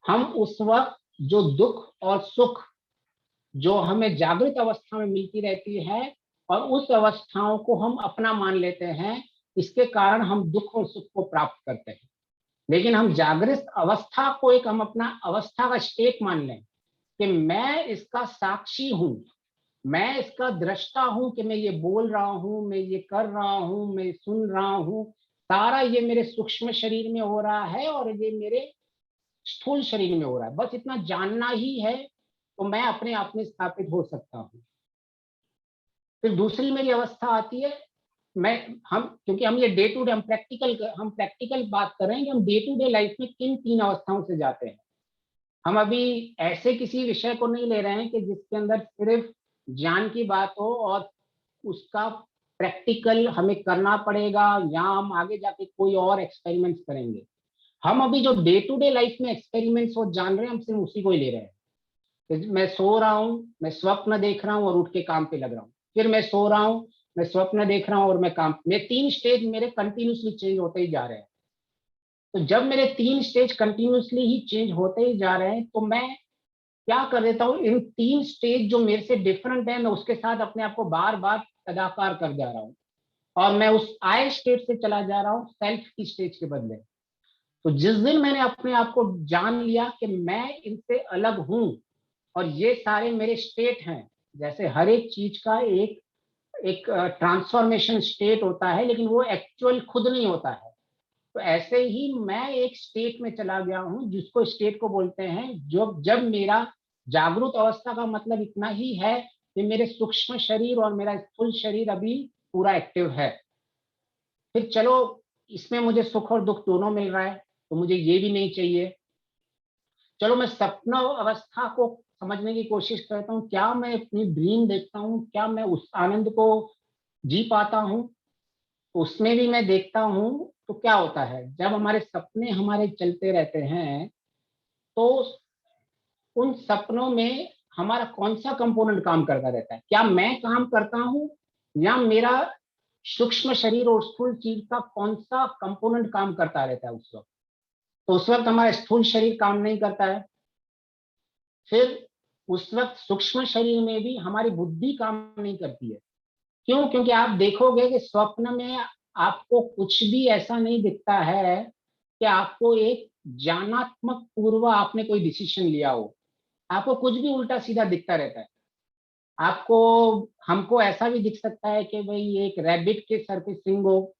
हम उस वक्त जो दुख और सुख जो हमें जागृत अवस्था में मिलती रहती है, और उस अवस्थाओं को हम अपना मान लेते हैं। इसके कारण हम दुख और सुख को प्राप्त करते हैं। लेकिन हम जागृत अवस्था को एक हम अपना अवस्था का स्टेट मान लें कि मैं इसका साक्षी हूं, मैं इसका दृष्टा हूं, कि मैं ये बोल रहा हूं, मैं ये कर रहा हूं, मैं सुन रहा हूं, सारा ये मेरे सूक्ष्म शरीर में हो रहा है और ये मेरे स्थूल शरीर में हो रहा है। बस इतना जानना ही है तो मैं अपने आप में स्थापित हो सकता हूँ। फिर दूसरी मेरी अवस्था आती है, मैं हम क्योंकि हम ये डे टू डे हम प्रैक्टिकल बात कर रहे हैं कि हम डे टू डे लाइफ में किन तीन अवस्थाओं से जाते हैं। हम अभी ऐसे किसी विषय को नहीं ले रहे हैं कि जिसके अंदर सिर्फ ज्ञान की बात हो और उसका प्रैक्टिकल हमें करना पड़ेगा, या हम आगे जाके कोई और एक्सपेरिमेंट्स करेंगे। हम अभी जो डे टू डे लाइफ में एक्सपेरिमेंट्स वो जान रहे हैं, हम सिर्फ उसी को ही ले रहे हैं। मैं सो रहा हूँ, मैं स्वप्न देख रहा हूँ और उठ के काम पे लग रहा हूँ। फिर मैं सो रहा हूँ, मैं स्वप्न देख रहा हूँ और मैं काम, मैं तीन स्टेज मेरे कंटिन्यूसली चेंज होते ही जा रहे हैं। तो जब मेरे तीन स्टेज कंटिन्यूसली ही चेंज होते ही जा रहे हैं, तो मैं क्या कर देता हूँ, इन तीन स्टेज जो मेरे से डिफरेंट है, मैं उसके साथ अपने आप को बार बार तदाकार कर जा रहा हूँ, और मैं उस आय स्टेट से चला जा रहा हूँ सेल्फ की स्टेज के बदले। तो जिस दिन मैंने अपने आप को जान लिया कि मैं इनसे अलग हूं और ये सारे मेरे स्टेट हैं, जैसे हर एक चीज का एक एक ट्रांसफॉर्मेशन स्टेट होता है, लेकिन वो एक्चुअल खुद नहीं होता है। तो ऐसे ही मैं एक स्टेट में चला गया हूं, जिसको स्टेट को बोलते हैं जो जब मेरा जागरूक अवस्था का मतलब इतना ही है कि मेरे सूक्ष्म शरीर और मेरा स्थूल शरीर अभी पूरा एक्टिव है। फिर चलो, इसमें मुझे सुख और दुख दोनों मिल रहा है, तो मुझे ये भी नहीं चाहिए। चलो, मैं सपना अवस्था को समझने की कोशिश करता हूँ, क्या मैं अपनी ड्रीम देखता हूँ, क्या मैं उस आनंद को जी पाता हूँ। उसमें भी मैं देखता हूँ तो क्या होता है, जब हमारे सपने हमारे चलते रहते हैं, तो उन सपनों में हमारा कौन सा कंपोनेंट काम करता रहता है? क्या मैं काम करता हूँ, या मेरा सूक्ष्म शरीर और स्थूल चीज का कौन सा कंपोनेंट काम करता रहता है उस वक्त। तो उस वक्त हमारा स्थूल शरीर काम नहीं करता है। फिर उस वक्त सूक्ष्म शरीर में भी हमारी बुद्धि काम नहीं करती है। क्यों? क्योंकि आप देखोगे कि स्वप्न में आपको कुछ भी ऐसा नहीं दिखता है कि आपको एक ज्ञानात्मक पूर्व आपने कोई डिसीजन लिया हो। आपको कुछ भी उल्टा सीधा दिखता रहता है। आपको हमको ऐसा भी दिख सकता है कि भाई एक रैबिट के सर पे सिंग हो।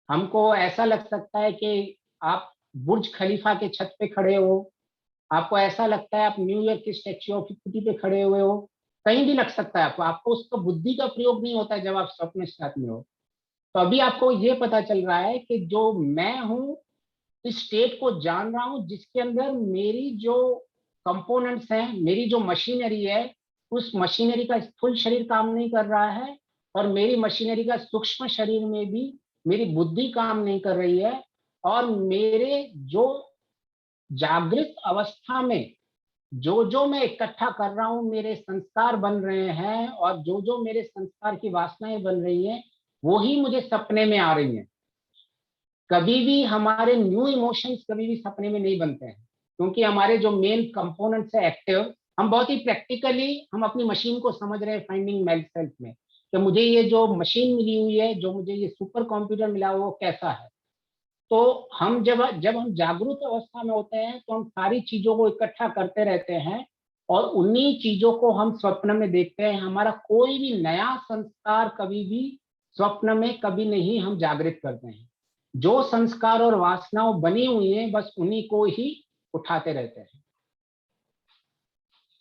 हमको ऐसा लग सकता है कि आप बुर्ज खलीफा के छत पे खड़े हो। आपको ऐसा लगता है आप न्यूयॉर्क की स्टैच्यू ऑफ यूनिटी पे खड़े हुए हो। कहीं भी लग सकता है आपको। आपको उसका बुद्धि का प्रयोग नहीं होता है जब आप स्वप्न स्थिति में हो। तो अभी आपको ये पता चल रहा है कि जो मैं हूँ इस स्टेट को जान रहा हूँ जिसके अंदर मेरी जो कंपोनेंट्स हैं, मेरी जो मशीनरी है, उस मशीनरी का स्थूल शरीर काम नहीं कर रहा है और मेरी मशीनरी का सूक्ष्म शरीर में भी मेरी बुद्धि काम नहीं कर रही है। और मेरे जो जागृत अवस्था में जो जो मैं इकट्ठा कर रहा हूँ मेरे संस्कार बन रहे हैं और जो जो मेरे संस्कार की वासनाएं बन रही हैं वो ही मुझे सपने में आ रही हैं। कभी भी हमारे न्यू इमोशंस कभी भी सपने में नहीं बनते हैं क्योंकि हमारे जो मेन कंपोनेंट्स है एक्टिव। हम बहुत ही प्रैक्टिकली हम अपनी मशीन को समझ रहे हैं फाइंडिंग माई सेल्फ में कि मुझे ये जो मशीन मिली हुई है, जो मुझे ये सुपर कंप्यूटर मिला हुआ वो कैसा है। तो हम जब जब हम जागरूक अवस्था में होते हैं तो हम सारी चीजों को इकट्ठा करते रहते हैं और उन्हीं चीजों को हम स्वप्न में देखते हैं। हमारा कोई भी नया संस्कार कभी भी स्वप्न में कभी नहीं हम जागृत करते हैं। जो संस्कार और वासनाओं बनी हुई हैं बस उन्हीं को ही उठाते रहते हैं।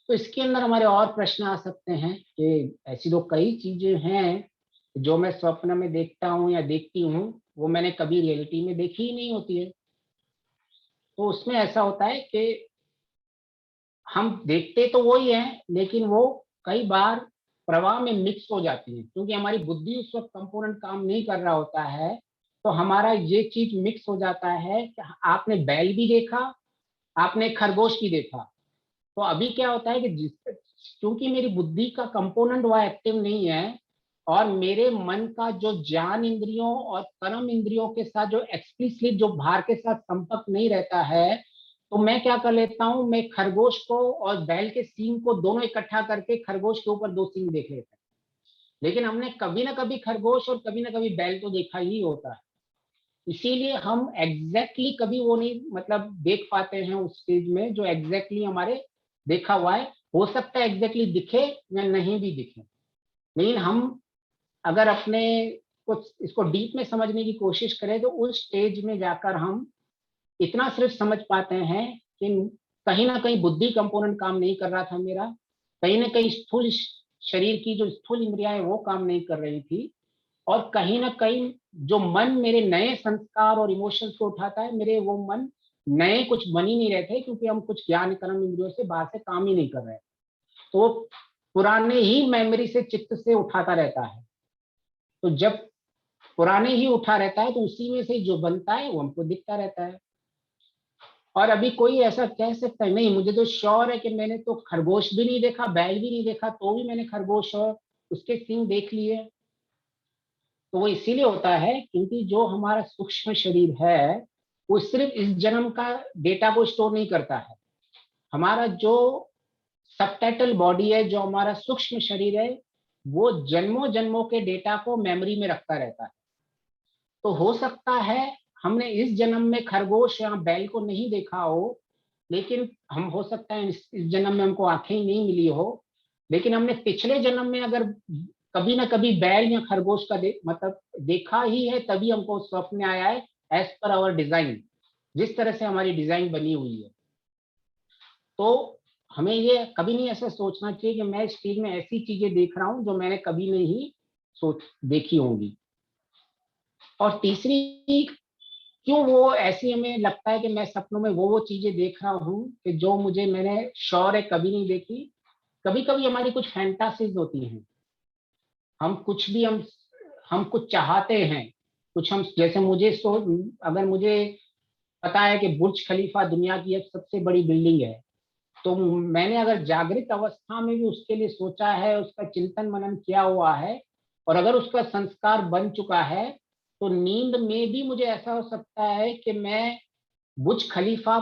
तो इसके अंदर हमारे और प्रश्न आ सकते हैं कि ऐसी तो कई चीजें हैं जो मैं स्वप्न में देखता हूँ या देखती हूँ वो मैंने कभी रियलिटी में देखी ही नहीं होती है। तो उसमें ऐसा होता है कि हम देखते तो वही है लेकिन वो कई बार प्रवाह में मिक्स हो जाती है क्योंकि हमारी बुद्धि उस वक्त कंपोनेंट काम नहीं कर रहा होता है। तो हमारा ये चीज मिक्स हो जाता है कि आपने बैल भी देखा, आपने खरगोश भी देखा। तो अभी क्या होता है कि क्योंकि मेरी बुद्धि का कंपोनेंट वह एक्टिव नहीं है और मेरे मन का जो ज्ञान इंद्रियों और कर्म इंद्रियों के साथ जो एक्सप्लिसिट जो बाहर के साथ संपर्क नहीं रहता है तो मैं क्या कर लेता हूँ, मैं खरगोश को और बैल के सींग को दोनों इकट्ठा करके खरगोश के ऊपर दो सींग देख लेते हैं। लेकिन हमने कभी ना कभी खरगोश और कभी ना कभी बैल तो देखा ही होता है। इसीलिए हम एग्जैक्टली कभी वो नहीं मतलब देख पाते हैं उस स्टेज में जो एग्जैक्टली हमारे देखा हुआ है। हो सकता है एग्जैक्टली दिखे या नहीं भी दिखे। लेकिन हम अगर अपने कुछ इसको डीप में समझने की कोशिश करें तो उस स्टेज में जाकर हम इतना सिर्फ समझ पाते हैं कि कहीं ना कहीं बुद्धि कंपोनेंट काम नहीं कर रहा था मेरा। कहीं ना कहीं स्थूल शरीर की जो स्थूल इंद्रियां वो काम नहीं कर रही थी और कहीं ना कहीं जो मन मेरे नए संस्कार और इमोशंस को उठाता है मेरे वो मन नए कुछ बन ही नहीं रहे थे क्योंकि हम कुछ ज्ञान कर्म इंद्रियों से बाहर से काम ही नहीं कर रहे। तो पुराने ही मेमोरी से चित्त से उठाता रहता है। तो जब पुराने ही उठा रहता है तो उसी में से जो बनता है वो हमको दिखता रहता है। और अभी कोई ऐसा कह सकता है नहीं मुझे तो श्योर है कि मैंने तो खरगोश भी नहीं देखा, बैल भी नहीं देखा, तो भी मैंने खरगोश और उसके सींग देख लिए। तो वो इसीलिए होता है क्योंकि जो हमारा सूक्ष्म शरीर है वो सिर्फ इस जन्म का डेटा को स्टोर नहीं करता है। हमारा जो सबटाइटल बॉडी है, जो हमारा सूक्ष्म शरीर है, वो जन्मों जन्मों के डेटा को मेमोरी में रखता रहता है। तो हो सकता है हमने इस जन्म में खरगोश या बैल को नहीं देखा हो, लेकिन हम हो सकता है इस जन्म में हमको आंखें ही नहीं मिली हो, लेकिन हमने पिछले जन्म में अगर कभी ना कभी बैल या खरगोश का मतलब देखा ही है तभी हमको स्वप्न में आया है एज पर आवर डिजाइन, जिस तरह से हमारी डिजाइन बनी हुई है। तो हमें ये कभी नहीं ऐसा सोचना चाहिए कि मैं इस चीज में ऐसी चीजें देख रहा हूं जो मैंने कभी नहीं सोच देखी होंगी। और तीसरी, क्यों वो ऐसी हमें लगता है कि मैं सपनों में वो चीजें देख रहा हूँ कि जो मुझे मैंने श्योर है कभी नहीं देखी। कभी कभी हमारी कुछ फैंटासीज होती हैं। हम कुछ भी हम कुछ चाहते हैं। कुछ हम जैसे मुझे अगर मुझे पता है कि बुर्ज खलीफा दुनिया की एक सबसे बड़ी बिल्डिंग है तो मैंने अगर जागृत अवस्था में भी उसके लिए सोचा है, उसका चिंतन मनन किया हुआ है, और अगर उसका संस्कार बन चुका है तो नींद में भी मुझे ऐसा हो सकता है कि मैं बुर्ज खलीफा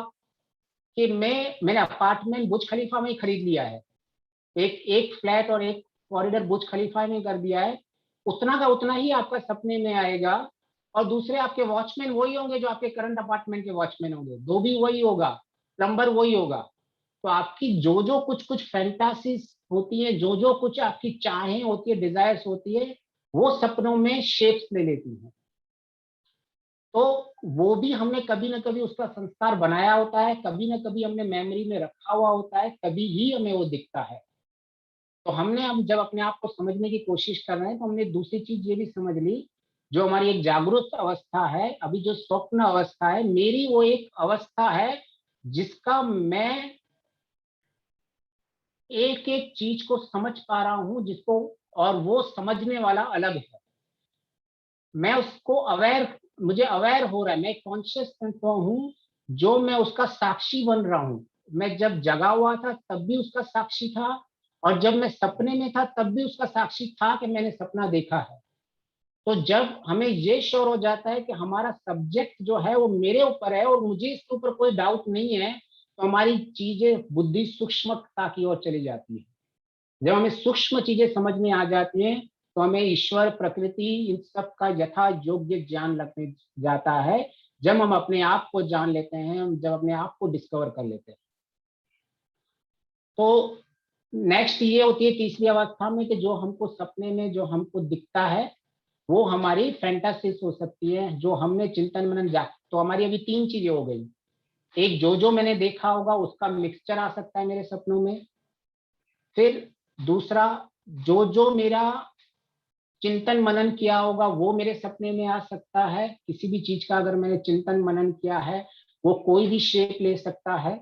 कि मैंने अपार्टमेंट बुर्ज खलीफा में ही खरीद लिया है, एक एक फ्लैट और एक कॉरिडोर बुर्ज खलीफा में कर दिया है, उतना का उतना ही आपका सपने में आएगा। और दूसरे आपके वॉचमैन वही होंगे जो आपके करंट अपार्टमेंट के वॉचमैन होंगे, धोबी वही होगा, प्लम्बर वही होगा। तो आपकी जो जो कुछ कुछ फैंटासीज होती है, जो जो कुछ आपकी चाहें होती है, डिजायर्स होती है, वो सपनों में शेप्स ले लेती हैं। तो वो भी हमने कभी ना कभी उसका संस्कार बनाया होता है, कभी ना कभी हमने मेमोरी में रखा हुआ होता है, तभी ही हमें वो दिखता है। तो हमने अब जब अपने आप को समझने की कोशिश कर रहे हैं तो हमने दूसरी चीज ये भी समझ ली, जो हमारी एक जागरूक अवस्था है, अभी जो स्वप्न अवस्था है, मेरी वो एक अवस्था है जिसका मैं एक एक चीज को समझ पा रहा हूं, जिसको, और वो समझने वाला अलग है। मैं उसको अवेयर, मुझे अवेयर हो रहा है, मैं कॉन्शियस हूँ, जो मैं उसका साक्षी बन रहा हूँ। मैं जब जगा हुआ था तब भी उसका साक्षी था, और जब मैं सपने में था तब भी उसका साक्षी था कि मैंने सपना देखा है। तो जब हमें ये श्योर हो जाता है कि हमारा सब्जेक्ट जो है वो मेरे ऊपर है और मुझे इसके ऊपर कोई डाउट नहीं है, तो हमारी चीजें, बुद्धि सूक्ष्मता की ओर चली जाती है। जब हमें सूक्ष्म चीजें समझ में आ जाती हैं तो हमें ईश्वर, प्रकृति, इन सब का यथा योग्य ज्ञान लगने जाता है। जब हम अपने आप को जान लेते हैं, हम जब अपने आप को डिस्कवर कर लेते हैं, तो नेक्स्ट ये होती है तीसरी अवस्था में कि जो हमको सपने में जो हमको दिखता है वो हमारी फैंटासीज हो सकती है, जो हमने चिंतन मनन जा। तो हमारी अभी तीन चीजें हो गई। एक, जो मैंने देखा होगा उसका मिक्सचर आ सकता है मेरे सपनों में। फिर दूसरा, जो मेरा चिंतन मनन किया होगा वो मेरे सपने में आ सकता है। किसी भी चीज का अगर मैंने चिंतन मनन किया है, वो कोई भी शेप ले सकता है।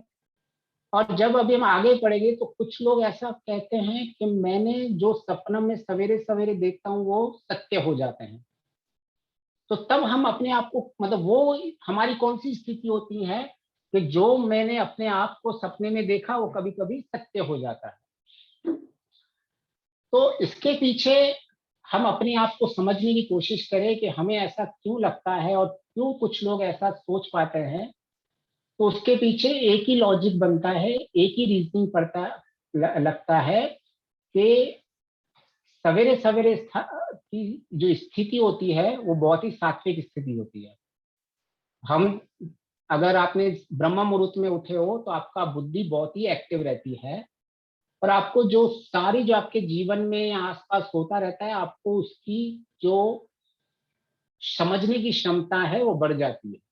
और जब अभी हम आगे पढ़ेंगे तो कुछ लोग ऐसा कहते हैं कि मैंने जो सपना में सवेरे सवेरे देखता हूँ वो सत्य हो जाते हैं। तो तब हम अपने आप को, मतलब वो हमारी कौन सी स्थिति होती है कि जो मैंने अपने आप को सपने में देखा वो कभी कभी सत्य हो जाता है। तो इसके पीछे हम अपने आप को समझने की कोशिश करें कि हमें ऐसा क्यों लगता है और क्यों कुछ लोग ऐसा सोच पाते हैं। तो उसके पीछे एक ही लॉजिक बनता है, एक ही रीजनिंग पड़ता लगता है कि सवेरे सवेरे की जो स्थिति होती है वो बहुत ही सात्विक स्थिति होती है। हम, अगर आपने ब्रह्म मुहूर्त में उठे हो तो आपका बुद्धि बहुत ही एक्टिव रहती है, और आपको जो सारी, जो आपके जीवन में या आसपास होता रहता है, आपको उसकी जो समझने की क्षमता है वो बढ़ जाती है।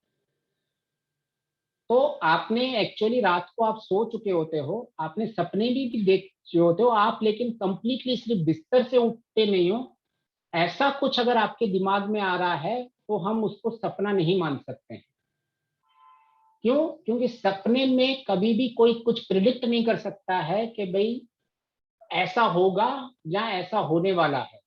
तो आपने एक्चुअली रात को आप सो चुके होते हो, आपने सपने भी देख चुके होते हो आप, लेकिन कंप्लीटली सिर्फ बिस्तर से उठते नहीं हो। ऐसा कुछ अगर आपके दिमाग में आ रहा है तो हम उसको सपना नहीं मान सकते हैं। क्यों? क्योंकि सपने में कभी भी कोई कुछ प्रिडिक्ट नहीं कर सकता है कि भाई ऐसा होगा या ऐसा होने वाला है।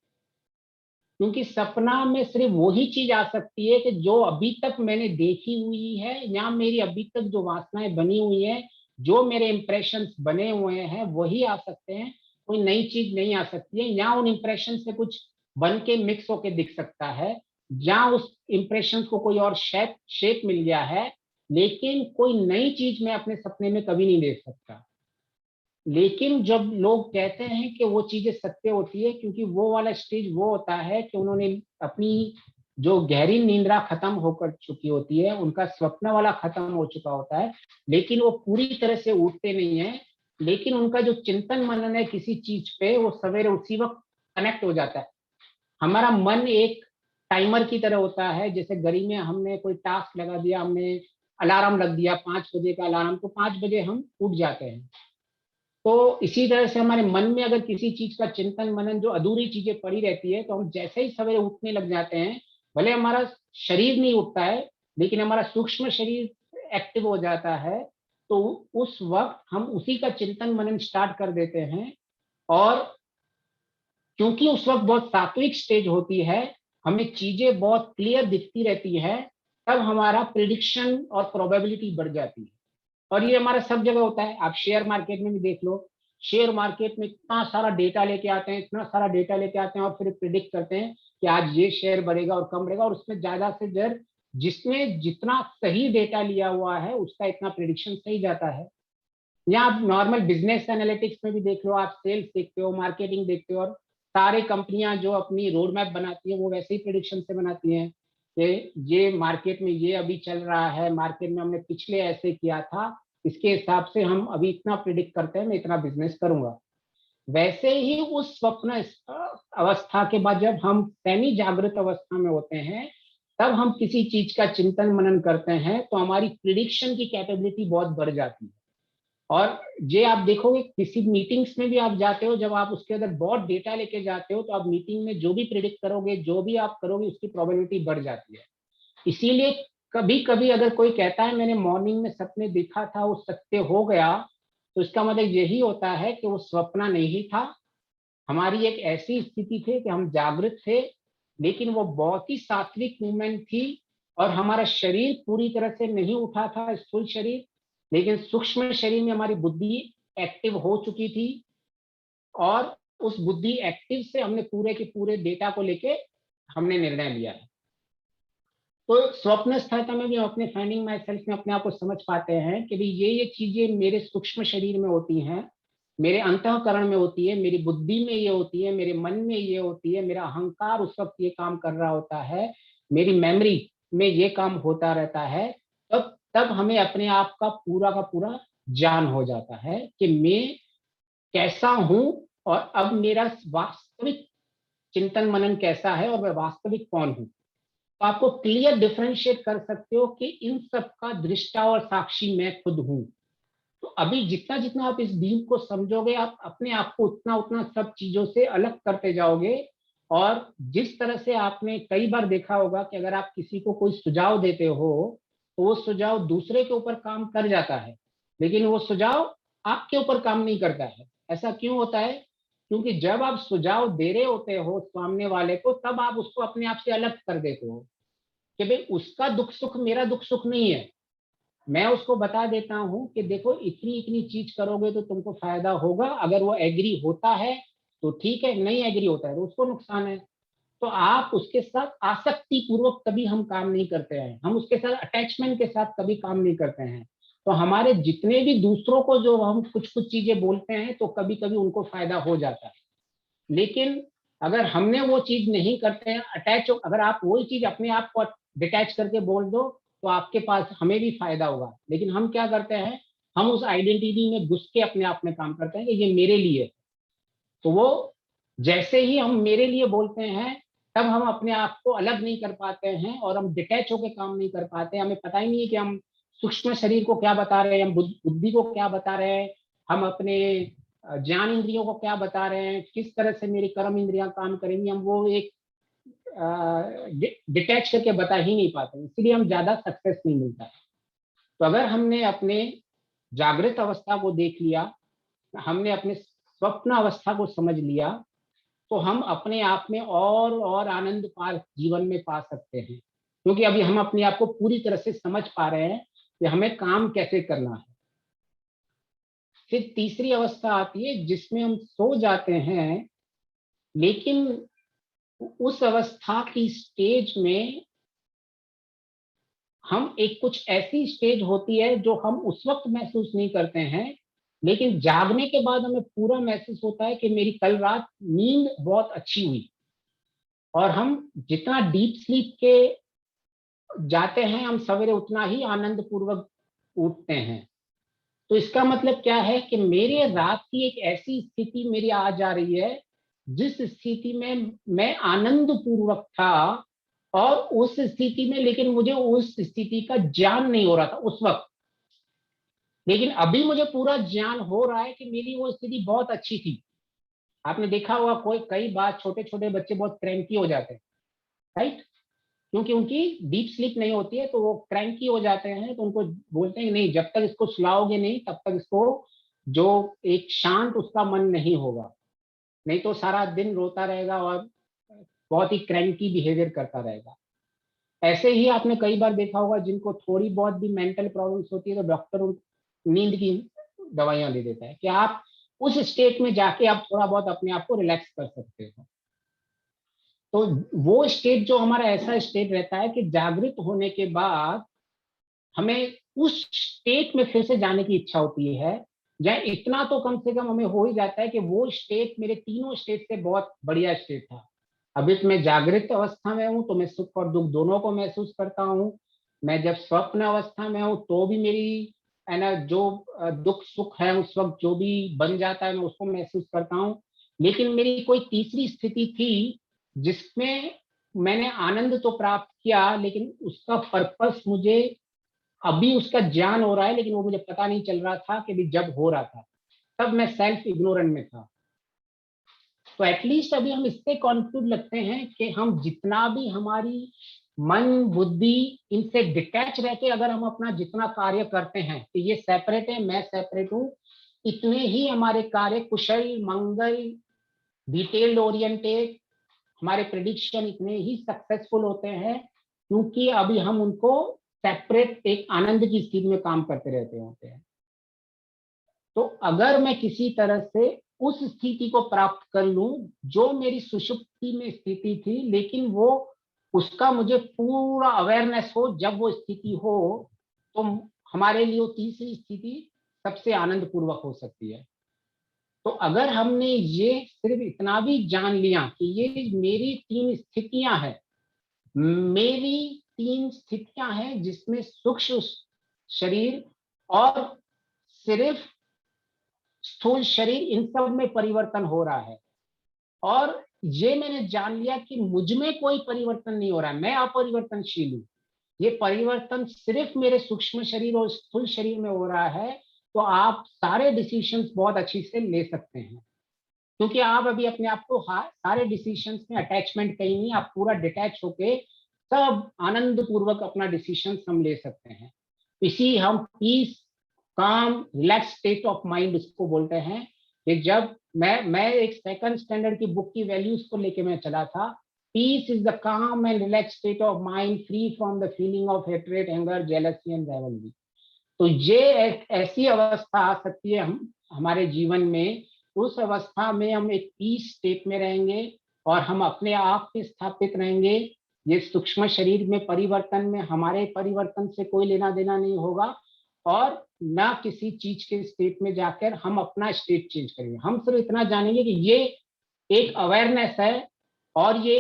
क्योंकि सपना में सिर्फ वही चीज आ सकती है कि जो अभी तक मैंने देखी हुई है, या मेरी अभी तक जो वासनाएं बनी हुई है, जो मेरे इंप्रेशंस बने हुए हैं वही आ सकते हैं। कोई नई चीज नहीं आ सकती है, या उन इंप्रेशन से कुछ बन के मिक्स होके दिख सकता है, या उस इंप्रेशन को कोई और शेप शेप मिल गया है। लेकिन कोई नई चीज मैं अपने सपने में कभी नहीं देख सकता। लेकिन जब लोग कहते हैं कि वो चीजें सत्य होती है, क्योंकि वो वाला स्टेज वो होता है कि उन्होंने अपनी जो गहरी नींद्रा खत्म होकर चुकी होती है, उनका स्वप्न वाला खत्म हो चुका होता है, लेकिन वो पूरी तरह से उठते नहीं है। लेकिन उनका जो चिंतन मनन है किसी चीज पे, वो सवेरे उसी वक्त कनेक्ट हो जाता है। हमारा मन एक टाइमर की तरह होता है, जैसे घड़ी में हमने कोई टास्क लगा दिया, हमने अलार्म रख दिया 5 बजे का अलार्म, तो 5 बजे हम उठ जाते हैं। तो इसी तरह से हमारे मन में अगर किसी चीज का चिंतन मनन, जो अधूरी चीजें पड़ी रहती है, तो हम जैसे ही सवेरे उठने लग जाते हैं, भले हमारा शरीर नहीं उठता है लेकिन हमारा सूक्ष्म शरीर एक्टिव हो जाता है। तो उस वक्त हम उसी का चिंतन मनन स्टार्ट कर देते हैं। और क्योंकि उस वक्त बहुत सात्विक स्टेज होती है, हमें चीजें बहुत क्लियर दिखती रहती है, तब हमारा प्रिडिक्शन और प्रोबेबिलिटी बढ़ जाती है। और ये हमारा सब जगह होता है, आप शेयर मार्केट में भी देख लो। शेयर मार्केट में इतना सारा डेटा लेके आते हैं, इतना सारा डेटा लेके आते हैं और फिर प्रिडिक्ट करते हैं कि आज ये शेयर बढ़ेगा और कम बढ़ेगा, और उसमें ज्यादा से ज्यादा जिसने जितना सही डेटा लिया हुआ है उसका इतना प्रिडिक्शन सही जाता है। या आप नॉर्मल बिजनेस एनालिटिक्स में भी देख लो, आप सेल्स देखते हो, मार्केटिंग देखते हो, और सारी कंपनियां जो अपनी रोड मैप बनाती हैं वो वैसे ही प्रिडिक्शन से बनाती हैं कि ये मार्केट में ये अभी चल रहा है, मार्केट में हमने पिछले ऐसे किया था, इसके हिसाब से हम अभी इतना प्रिडिक्ट करते हैं, मैं इतना बिजनेस करूंगा। वैसे ही उस स्वप्न अवस्था के बाद जब हम सेमी जागृत अवस्था में होते हैं, तब हम किसी चीज का चिंतन मनन करते हैं तो हमारी प्रिडिक्शन की कैपेबिलिटी बहुत बढ़ जाती है। और ये आप देखोगे किसी मीटिंग्स में भी आप जाते हो, जब आप उसके अंदर बहुत डेटा लेके जाते हो तो आप मीटिंग में जो भी प्रिडिक्ट करोगे, जो भी आप करोगे, उसकी प्रोबेबिलिटी बढ़ जाती है। इसीलिए कभी कभी अगर कोई कहता है मैंने मॉर्निंग में सपने देखा था वो सत्य हो गया, तो इसका मतलब यही होता है कि वो स्वप्न नहीं था, हमारी एक ऐसी स्थिति थी कि हम जागृत थे, लेकिन वो बहुत ही सात्विक मूवमेंट थी, और हमारा शरीर पूरी तरह से नहीं उठा था, स्थूल शरीर, लेकिन सूक्ष्म शरीर में हमारी बुद्धि एक्टिव हो चुकी थी, और उस बुद्धि एक्टिव से हमने पूरे के पूरे डेटा को लेके हमने निर्णय लिया है। तो स्वप्न स्थिति में भी हम अपने फाइंडिंग माई सेल्फ में अपने आप को समझ पाते हैं कि भाई ये चीजें मेरे सूक्ष्म शरीर में होती हैं, मेरे अंतःकरण में होती है, मेरी बुद्धि में ये होती है, मेरे मन में ये होती है, मेरा अहंकार उस वक्त ये काम कर रहा होता है, मेरी मेमोरी में ये काम होता रहता है। तब तब हमें अपने आप का पूरा ज्ञान हो जाता है कि मैं कैसा हूं, और अब मेरा वास्तविक चिंतन मनन कैसा है, और मैं वास्तविक कौन हूं। तो आपको क्लियर डिफरेंशिएट कर सकते हो कि इन सब का दृष्टा और साक्षी मैं खुद हूं। तो अभी जितना जितना आप इस डीप को समझोगे, आप अपने आप को उतना उतना सब चीजों से अलग करते जाओगे। और जिस तरह से आपने कई बार देखा होगा कि अगर आप किसी को कोई सुझाव देते हो तो वो सुझाव दूसरे के ऊपर काम कर जाता है, लेकिन वो सुझाव आपके ऊपर काम नहीं करता है। ऐसा क्यों होता है? क्योंकि जब आप सुझाव दे रहे होते हो सामने वाले को, तब आप उसको अपने आप से अलग कर देते हो कि भाई उसका दुख सुख मेरा दुख सुख नहीं है। मैं उसको बता देता हूं कि देखो इतनी इतनी चीज करोगे तो तुमको फायदा होगा, अगर वो एग्री होता है तो ठीक है, नहीं एग्री होता है तो उसको नुकसान है। तो आप उसके साथ आसक्ति पूर्वक कभी हम काम नहीं करते हैं, हम उसके साथ अटैचमेंट के साथ कभी काम नहीं करते हैं। तो हमारे जितने भी दूसरों को जो हम कुछ कुछ चीजें बोलते हैं तो कभी कभी उनको फायदा हो जाता है, लेकिन अगर हमने वो चीज नहीं करते हैं अटैच, अगर आप वही चीज अपने आप को डिटैच करके बोल दो तो आपके पास हमें भी फायदा होगा। लेकिन हम क्या करते हैं, हम उस आइडेंटिटी में घुस के अपने आप में काम करते हैं कि ये मेरे लिए। तो वो जैसे ही हम मेरे लिए बोलते हैं, तब हम अपने आप को अलग नहीं कर पाते हैं और हम डिटैच होकर काम नहीं कर पाते। हमें पता ही नहीं है कि हम सूक्ष्म शरीर को क्या बता रहे हैं, हम बुद्धि को क्या बता रहे हैं, हम अपने ज्ञान इंद्रियों को क्या बता रहे हैं, किस तरह से मेरी कर्म इंद्रियां काम करेंगी, हम वो एक डिटैच करके बता ही नहीं पाते, इसलिए हम ज्यादा सक्सेस नहीं मिलता है। तो अगर हमने अपने जागृत अवस्था को देख लिया, हमने अपने स्वप्न अवस्था को समझ लिया, तो हम अपने आप में और आनंद पार जीवन में पा सकते हैं, क्योंकि अभी हम अपने आप को पूरी तरह से समझ पा रहे हैं कि हमें काम कैसे करना है। फिर तीसरी अवस्था आती है जिसमें हम सो जाते हैं, लेकिन उस अवस्था की स्टेज में हम एक कुछ ऐसी स्टेज होती है जो हम उस वक्त महसूस नहीं करते हैं, लेकिन जागने के बाद हमें पूरा महसूस होता है कि मेरी कल रात नींद बहुत अच्छी हुई। और हम जितना डीप स्लीप के जाते हैं, हम सवेरे उतना ही आनंद पूर्वक उठते हैं। तो इसका मतलब क्या है कि मेरे रात की एक ऐसी स्थिति मेरी आ जा रही है जिस स्थिति में मैं आनंद पूर्वक था, और उस स्थिति में लेकिन मुझे उस स्थिति का ज्ञान नहीं हो रहा था उस वक्त, लेकिन अभी मुझे पूरा ज्ञान हो रहा है कि मेरी वो स्थिति बहुत अच्छी थी। आपने देखा होगा कोई कई बार छोटे छोटे बच्चे बहुत क्रैंकी हो जाते हैं, राइट? क्योंकि उनकी डीप स्लीप नहीं होती है, तो वो क्रैंकी हो जाते हैं, तो उनको बोलते हैं नहीं, जब तक इसको सुलाओगे नहीं तब तक इसको जो एक शांत उसका मन नहीं होगा, नहीं तो सारा दिन रोता रहेगा और बहुत ही क्रैंकी बिहेवियर करता रहेगा। ऐसे ही आपने कई बार देखा होगा जिनको थोड़ी बहुत भी मेंटल प्रॉब्लम्स होती है तो डॉक्टर नींद की दवाइयां दे देता है कि आप उस स्टेट में जाके आप थोड़ा बहुत अपने आप को रिलैक्स कर सकते हो। तो वो स्टेट जो हमारा ऐसा स्टेट रहता है कि जागृत होने के बाद हमें उस स्टेट में फिर से जाने की इच्छा होती है, या इतना तो कम से कम हमें हो ही जाता है कि वो स्टेट मेरे तीनों स्टेट से बहुत बढ़िया स्टेट था। अभी तो मैं जागृत अवस्था में हूँ तो मैं सुख और दुख दोनों को महसूस करता हूँ। मैं जब स्वप्न अवस्था में हूँ तो भी मेरी है ना, जो दुख सुख है उस वक्त जो भी बन जाता है मैं उसको महसूस करता हूँ। लेकिन मेरी कोई तीसरी स्थिति थी जिसमें मैंने आनंद तो प्राप्त किया, लेकिन उसका पर्पस मुझे अभी उसका ज्ञान हो रहा है, लेकिन वो मुझे पता नहीं चल रहा था कि भी जब हो रहा था तब मैं सेल्फ इग्नोरेंट में था। तो एटलीस्ट अभी हम इससे कॉन्फ्यूज लगते हैं कि हम जितना भी हमारी मन बुद्धि इनसे डिटैच रहते अगर हम अपना जितना कार्य करते हैं कि ये सेपरेट है मैं सेपरेट हूँ, इतने ही हमारे कार्य कुशल मंगल डिटेल्ड ओरिएंटेड, हमारे प्रेडिक्शन इतने ही सक्सेसफुल होते हैं, क्योंकि अभी हम उनको सेपरेट एक आनंद की स्थिति में काम करते रहते होते हैं। तो अगर मैं किसी तरह से उस स्थिति को प्राप्त कर लूं जो मेरी सुषुप्ति में स्थिति थी, लेकिन वो उसका मुझे पूरा अवेयरनेस हो जब वो स्थिति हो, तो हमारे लिए वो तीसरी स्थिति सबसे आनंद पूर्वक हो सकती है। तो अगर हमने ये सिर्फ इतना भी जान लिया कि ये मेरी तीन स्थितियां हैं, मेरी तीन स्थितियां हैं जिसमें सूक्ष्म शरीर और सिर्फ स्थूल शरीर इन सब में परिवर्तन हो रहा है, और ये मैंने जान लिया कि मुझ में कोई परिवर्तन नहीं हो रहा है, मैं अपरिवर्तनशील हूँ, ये परिवर्तन सिर्फ मेरे सूक्ष्म शरीर और स्थूल शरीर में हो रहा है, तो आप सारे डिसीजंस बहुत अच्छी से ले सकते हैं। क्योंकि आप अभी अपने आप को सारे डिसीजंस में अटैचमेंट कहीं नहीं, आप पूरा डिटैच होके सब आनंद पूर्वक अपना डिसीजन हम ले सकते हैं। इसी हम पीस काम रिलैक्स स्टेट ऑफ माइंड उसको बोलते हैं। कि जब मैं एक सेकंड स्टैंडर्ड की बुक की वैल्यूज को लेके मैं चला था, पीस इज द काम and relax state of mind free from the feeling of hatred anger jealousy and rivalry. तो ये एक ऐसी अवस्था आ सकती है हम हमारे जीवन में, उस अवस्था में हम एक पीस स्टेट में रहेंगे और हम अपने आप पे स्थापित रहेंगे। ये सूक्ष्म शरीर में परिवर्तन में हमारे परिवर्तन से कोई लेना देना नहीं होगा, और ना किसी चीज के स्टेट में जाकर हम अपना स्टेट चेंज करेंगे। हम सिर्फ इतना जानेंगे कि ये एक अवेयरनेस है और ये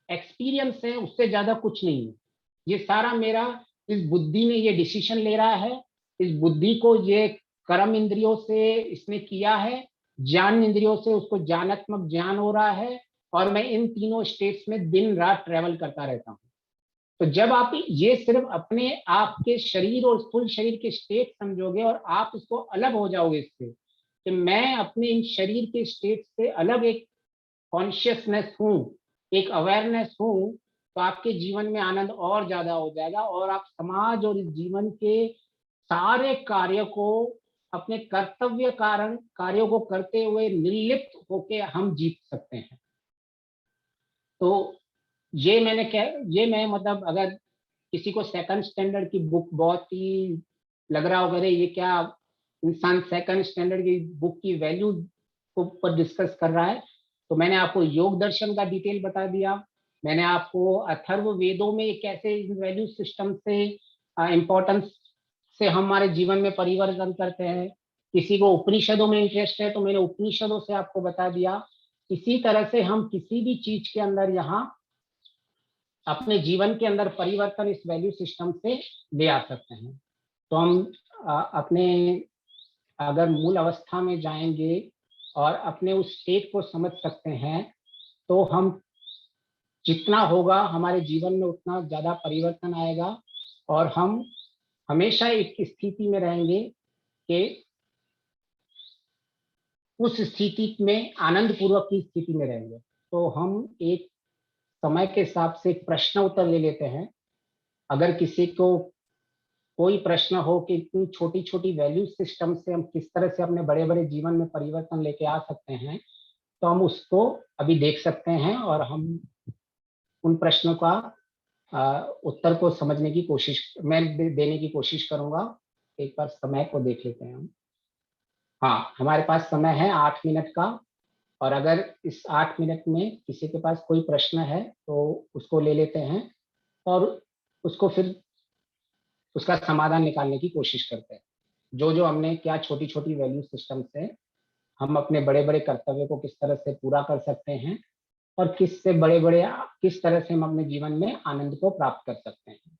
एक्सपीरियंस है, उससे ज्यादा कुछ नहीं है। ये सारा मेरा इस बुद्धि ने ये डिसीजन ले रहा है, इस बुद्धि को ये कर्म इंद्रियों से इसने किया है, ज्ञान इंद्रियों से उसको ज्ञानात्मक ज्ञान हो रहा है, और मैं इन तीनों स्टेट्स में दिन रात ट्रेवल करता रहता हूँ। तो जब आप ये सिर्फ अपने आपके शरीर और स्थूल शरीर के स्टेट समझोगे और आप इसको अलग हो जाओगे इससे कि मैं अपने इन शरीर के स्टेट से अलग एक कॉन्शियसनेस हूँ, एक अवेयरनेस हूँ, तो आपके जीवन में आनंद और ज्यादा हो जाएगा, और आप समाज और इस जीवन के सारे कार्य को अपने कर्तव्य कारण कार्यों को करते हुए निर्लिप्त होके हम जीत सकते हैं। तो ये मैं मतलब अगर किसी को सेकंड स्टैंडर्ड की बुक बहुत ही लग रहा होगा ये क्या इंसान सेकंड स्टैंडर्ड की बुक की वैल्यू को पर डिस्कस कर रहा है, तो मैंने आपको योग दर्शन का डिटेल बता दिया। मैंने आपको अथर्व वेदों में कैसे वैल्यू सिस्टम से इम्पोर्टेंस से हमारे जीवन में परिवर्तन करते हैं। किसी को उपनिषदों में इंटरेस्ट है तो मैंने उपनिषदों से आपको बता दिया। इसी तरह से हम किसी भी चीज के अंदर यहाँ अपने जीवन के अंदर परिवर्तन इस वैल्यू सिस्टम से ले आ सकते हैं। तो हम अपने अगर मूल अवस्था में जाएंगे और अपने उस स्टेट को समझ सकते हैं, तो हम जितना होगा हमारे जीवन में उतना ज्यादा परिवर्तन आएगा, और हम हमेशा एक स्थिति में रहेंगे कि उस स्थिति में आनंद पूर्वक की स्थिति में रहेंगे। तो हम एक समय के हिसाब से एक प्रश्न उत्तर ले लेते हैं। अगर किसी को कोई प्रश्न हो कि इतनी छोटी छोटी वैल्यू सिस्टम से हम किस तरह से अपने बड़े बड़े जीवन में परिवर्तन लेके आ सकते हैं, तो हम उसको अभी देख सकते हैं, और हम उन प्रश्नों का उत्तर को समझने की कोशिश मैं देने की कोशिश करूंगा। एक बार समय को देख लेते हैं हम। हाँ, हमारे पास समय है 8 मिनट का, और अगर इस 8 मिनट में किसी के पास कोई प्रश्न है तो उसको ले लेते हैं, और उसको फिर उसका समाधान निकालने की कोशिश करते हैं। जो जो हमने क्या छोटी छोटी वैल्यू सिस्टम से हम अपने बड़े बड़े कर्तव्य को किस तरह से पूरा कर सकते हैं, और किस तरह से हम अपने जीवन में आनंद को प्राप्त कर सकते हैं।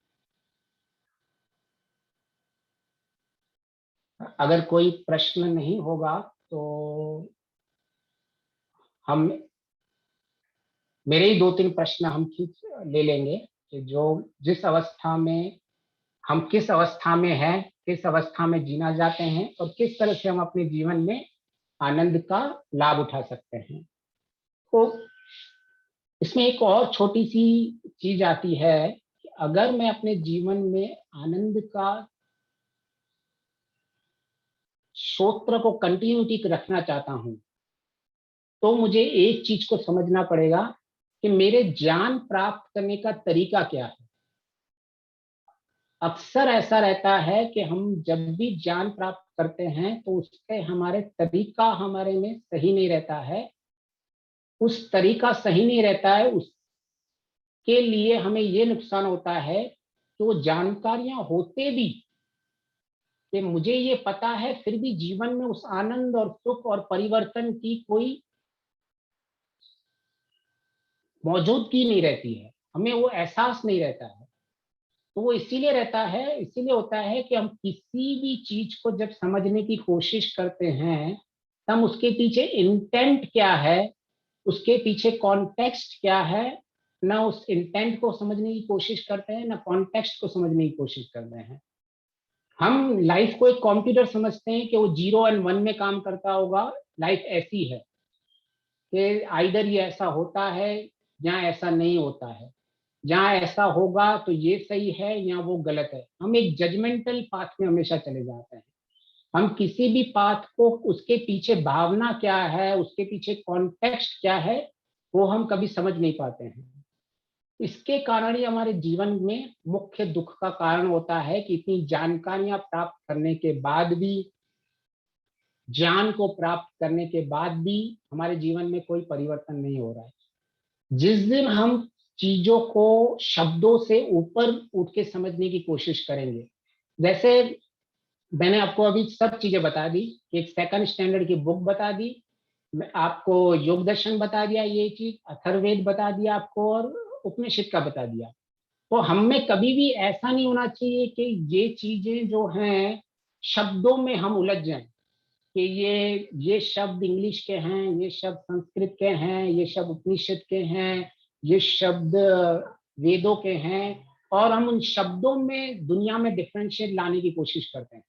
अगर कोई प्रश्न नहीं होगा तो हम मेरे ही 2-3 प्रश्न हम खींच ले लेंगे कि जो जिस अवस्था में हम किस अवस्था में हैं, किस अवस्था में जीना चाहते हैं, और किस तरह से हम अपने जीवन में आनंद का लाभ उठा सकते हैं। तो इसमें एक और छोटी सी चीज आती है कि अगर मैं अपने जीवन में आनंद का स्रोत को कंटिन्यूटी रखना चाहता हूं, तो मुझे एक चीज को समझना पड़ेगा कि मेरे ज्ञान प्राप्त करने का तरीका क्या है। अक्सर ऐसा रहता है कि हम जब भी ज्ञान प्राप्त करते हैं तो उससे हमारे तरीका हमारे में सही नहीं रहता है। उस तरीका सही नहीं रहता है, उसके लिए हमें ये नुकसान होता है कि वो जानकारियां होते भी कि मुझे ये पता है, फिर भी जीवन में उस आनंद और सुख और परिवर्तन की कोई मौजूदगी नहीं रहती है, हमें वो एहसास नहीं रहता है। तो वो इसीलिए होता है कि हम किसी भी चीज को जब समझने की कोशिश करते हैं, तब उसके पीछे इंटेंट क्या है, उसके पीछे कॉन्टेक्स्ट क्या है, ना उस इंटेंट को समझने की कोशिश करते हैं, ना कॉन्टेक्स्ट को समझने की कोशिश करते हैं। हम लाइफ को एक कंप्यूटर समझते हैं कि वो 0 और 1 में काम करता होगा। लाइफ ऐसी है कि आइदर ये ऐसा होता है या ऐसा नहीं होता है, जहाँ ऐसा होगा तो ये सही है या वो गलत है। हम एक जजमेंटल पाथ में हमेशा चले जाते हैं। हम किसी भी पाथ को, उसके पीछे भावना क्या है, उसके पीछे कॉन्टेक्स्ट क्या है, वो हम कभी समझ नहीं पाते हैं। इसके कारण ही हमारे जीवन में मुख्य दुख का कारण होता है कि इतनी जानकारियां प्राप्त करने के बाद भी, ज्ञान को प्राप्त करने के बाद भी हमारे जीवन में कोई परिवर्तन नहीं हो रहा है। जिस दिन हम चीजों को शब्दों से ऊपर उठ के समझने की कोशिश करेंगे, जैसे मैंने आपको अभी सब चीजें बता दी, एक सेकंड स्टैंडर्ड की बुक बता दी, मैं आपको योग दर्शन बता दिया, ये चीज अथर्ववेद बता दिया आपको, और उपनिषद का बता दिया। तो हम में कभी भी ऐसा नहीं होना चाहिए कि ये चीजें जो हैं शब्दों में हम उलझ जाएं, कि ये शब्द इंग्लिश के हैं, ये शब्द संस्कृत के हैं, ये शब्द उपनिषद के हैं, ये शब्द वेदों के हैं, और हम उन शब्दों में दुनिया में डिफरेंशिएट लाने की कोशिश करते हैं।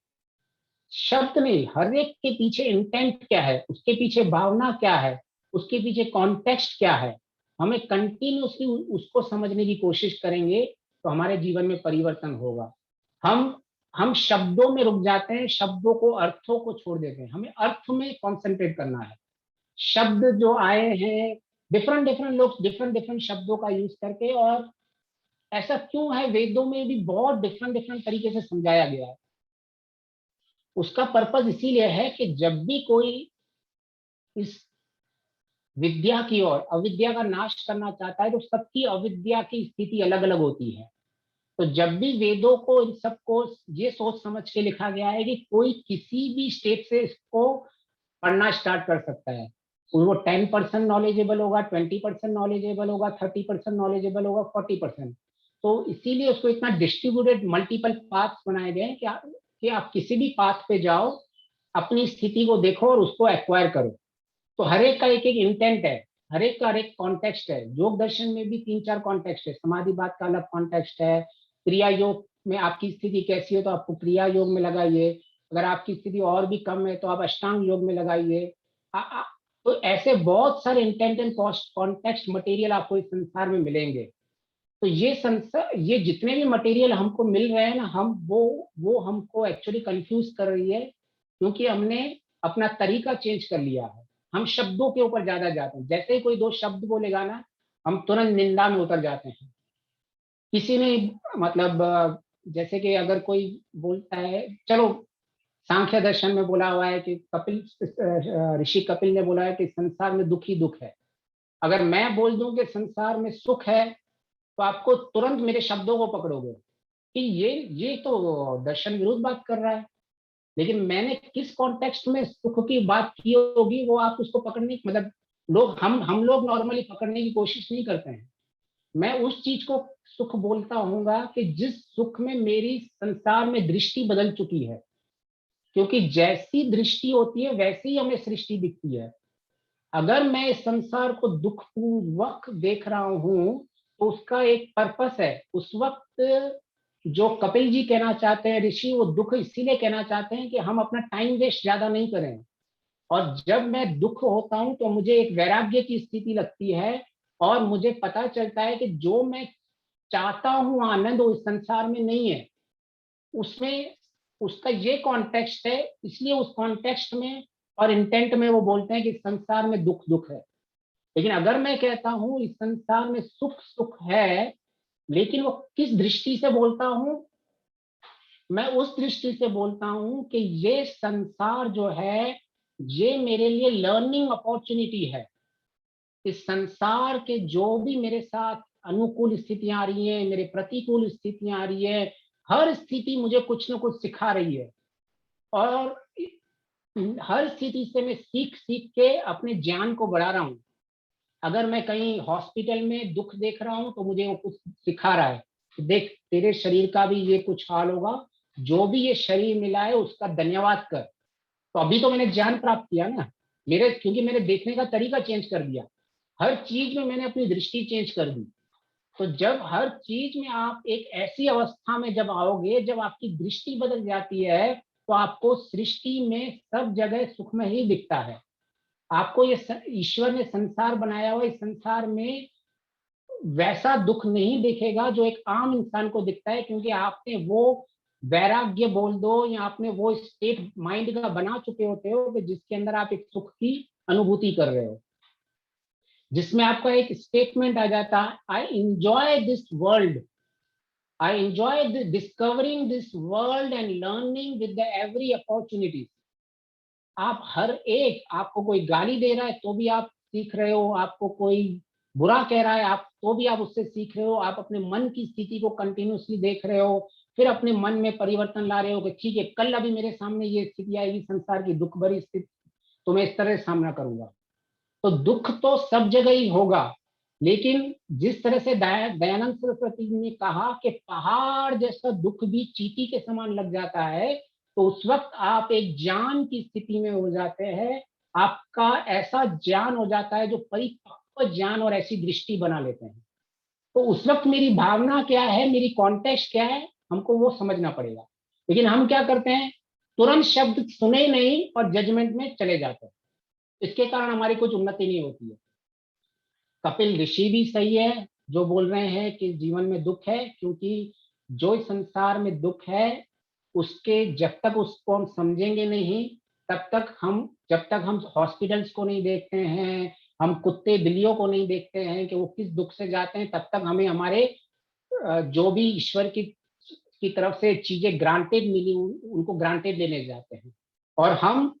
शब्द नहीं, हर एक के पीछे इंटेंट क्या है, उसके पीछे भावना क्या है, उसके पीछे कॉन्टेक्स्ट क्या है, हमें कंटिन्यूसली उसको समझने की कोशिश करेंगे तो हमारे जीवन में परिवर्तन होगा। हम हम शब्दों में रुक जाते हैं, शब्दों को, अर्थों को छोड़ देते हैं। हमें अर्थ में कॉन्सेंट्रेट करना है। शब्द जो आए हैं, डिफरेंट डिफरेंट लोग डिफरेंट डिफरेंट शब्दों का यूज करके, और ऐसा क्यों है, वेदों में भी बहुत डिफरेंट डिफरेंट तरीके से समझाया गया है। उसका पर्पज इसीलिए है कि जब भी कोई इस विद्या की ओर, अविद्या का नाश करना चाहता है, तो सबकी अविद्या की स्थिति अलग अलग होती है। तो जब भी वेदों को, इन सबको ये सोच समझ के लिखा गया है कि कोई किसी भी स्टेट से इसको पढ़ना स्टार्ट कर सकता है, वो 10% नॉलेजेबल होगा, 20% नॉलेजेबल होगा, 30% नॉलेजेबल होगा, 40%। तो इसीलिए उसको इतना डिस्ट्रीब्यूटेड मल्टीपल पाथ्स बनाए गए हैं कि आप किसी भी पाथ पे जाओ, अपनी स्थिति को देखो और उसको एक्वायर करो। तो हर एक का एक एक इंटेंट है, हर एक का हर एक कॉन्टेक्स्ट है। योग दर्शन में भी 3-4 कॉन्टेक्स्ट है। समाधि बात का अलग कॉन्टेक्स्ट है, क्रिया योग में आपकी स्थिति कैसी है तो आपको क्रिया योग में लगाइए, अगर आपकी स्थिति और भी कम है तो आप अष्टांग योग में लगाइए। तो ऐसे बहुत सारे इंटेंट एंड कॉन्टेक्स्ट मटेरियल आपको इस संसार में मिलेंगे। तो ये जितने भी मटेरियल हमको मिल रहे हैं ना, हम वो हमको एक्चुअली कंफ्यूज कर रही है, क्योंकि हमने अपना तरीका चेंज कर लिया है। हम शब्दों के ऊपर ज्यादा जाते हैं। जैसे ही कोई दो शब्द बोलेगा ना, हम तुरंत निंदा में उतर जाते हैं। किसी ने, मतलब जैसे कि अगर कोई बोलता है, चलो सांख्य दर्शन में बोला हुआ है कि ऋषि कपिल ने बोला है कि संसार में दुख ही दुख है। अगर मैं बोल दूं कि संसार में सुख है, तो आपको तुरंत मेरे शब्दों को पकड़ोगे कि ये तो दर्शन विरुद्ध बात कर रहा है। लेकिन मैंने किस कॉन्टेक्स्ट में सुख की बात की होगी, वो आप उसको पकड़ने, मतलब लोग, हम लोग नॉर्मली पकड़ने की कोशिश नहीं करते हैं। मैं उस चीज को सुख बोलता हूँगा कि जिस सुख में मेरी संसार में दृष्टि बदल चुकी है, क्योंकि जैसी दृष्टि होती है वैसे ही हमें सृष्टि दिखती है। अगर मैं इस संसार को दुखपूर्वक देख रहा हूं, तो उसका एक पर्पस है। उस वक्त जो कपिल जी कहना चाहते हैं, ऋषि, वो दुख इसीलिए कहना चाहते हैं कि हम अपना टाइम वेस्ट ज्यादा नहीं करें। और जब मैं दुख होता हूं तो मुझे एक वैराग्य की स्थिति लगती है, और मुझे पता चलता है कि जो मैं चाहता हूं आनंद, वो इस संसार में नहीं है। उसमें उसका ये कॉन्टेक्स्ट है, इसलिए उस कॉन्टेक्स्ट में और इंटेंट में वो बोलते हैं कि संसार में दुख दुख है। लेकिन अगर मैं कहता हूं इस संसार में सुख सुख है, लेकिन वो किस दृष्टि से बोलता हूं, मैं उस दृष्टि से बोलता हूं कि ये संसार जो है, ये मेरे लिए लर्निंग अपॉर्चुनिटी है। इस संसार के जो भी मेरे साथ अनुकूल स्थितियां आ रही हैं, मेरे प्रतिकूल स्थितियां आ रही है, हर स्थिति मुझे कुछ ना कुछ सिखा रही है। और हर स्थिति से मैं सीख सीख के अपने ज्ञान को बढ़ा रहा हूँ। अगर मैं कहीं हॉस्पिटल में दुख देख रहा हूँ, तो मुझे वो कुछ सिखा रहा है कि देख, तेरे शरीर का भी ये कुछ हाल होगा, जो भी ये शरीर मिला है उसका धन्यवाद कर। तो अभी तो मैंने ज्ञान प्राप्त किया ना, क्योंकि मैंने देखने का तरीका चेंज कर दिया। हर चीज में मैंने अपनी दृष्टि चेंज कर दी। तो जब हर चीज में आप एक ऐसी अवस्था में जब आओगे, जब आपकी दृष्टि बदल जाती है, तो आपको सृष्टि में सब जगह सुखमय ही दिखता है। आपको ये ईश्वर ने संसार बनाया हुआ, इस संसार में वैसा दुख नहीं दिखेगा जो एक आम इंसान को दिखता है, क्योंकि आपने वो वैराग्य बोल दो, या आपने वो स्टेट माइंड का बना चुके होते हो कि जिसके अंदर आप एक सुख की अनुभूति कर रहे हो, जिसमें आपका एक स्टेटमेंट आ जाता है, I enjoy this world, I enjoy discovering this world and learning with the every opportunity. आप हर एक, आपको कोई गाली दे रहा है तो भी आप सीख रहे हो, आपको कोई बुरा कह रहा है आप तो भी आप उससे सीख रहे हो, आप अपने मन की स्थिति को कंटिन्यूसली देख रहे हो, फिर अपने मन में परिवर्तन ला रहे हो कि ठीक है, कल अभी मेरे सामने ये स्थिति आएगी, संसार की दुख भरी स्थिति, तो मैं इस तरह से सामना करूंगा। तो दुख तो सब जगह ही होगा, लेकिन जिस तरह से दयानंद सरस्वती ने कहा कि पहाड़ जैसा दुख भी चींटी के समान लग जाता है, तो उस वक्त आप एक ज्ञान की स्थिति में हो जाते हैं। आपका ऐसा ज्ञान हो जाता है जो परिपक्व ज्ञान और ऐसी दृष्टि बना लेते हैं। तो उस वक्त मेरी भावना क्या है, मेरी कॉन्टेक्स्ट क्या है, हमको वो समझना पड़ेगा। लेकिन हम क्या करते हैं, तुरंत शब्द सुने नहीं और जजमेंट में चले जाते हैं। इसके कारण हमारी कुछ उन्नति नहीं होती है। कपिल ऋषि भी सही है जो बोल रहे हैं कि जीवन में दुख है, क्योंकि जो इस संसार में दुख है, उसके जब तक उसको हम समझेंगे नहीं, जब तक हम हॉस्पिटल्स को नहीं देखते हैं, हम कुत्ते बिल्लियों को नहीं देखते हैं कि वो किस दुख से जाते हैं, तब तक हमें हमारे जो भी ईश्वर की तरफ से चीजें ग्रांटेड मिली, उनको ग्रांटेड लेने जाते हैं। और हम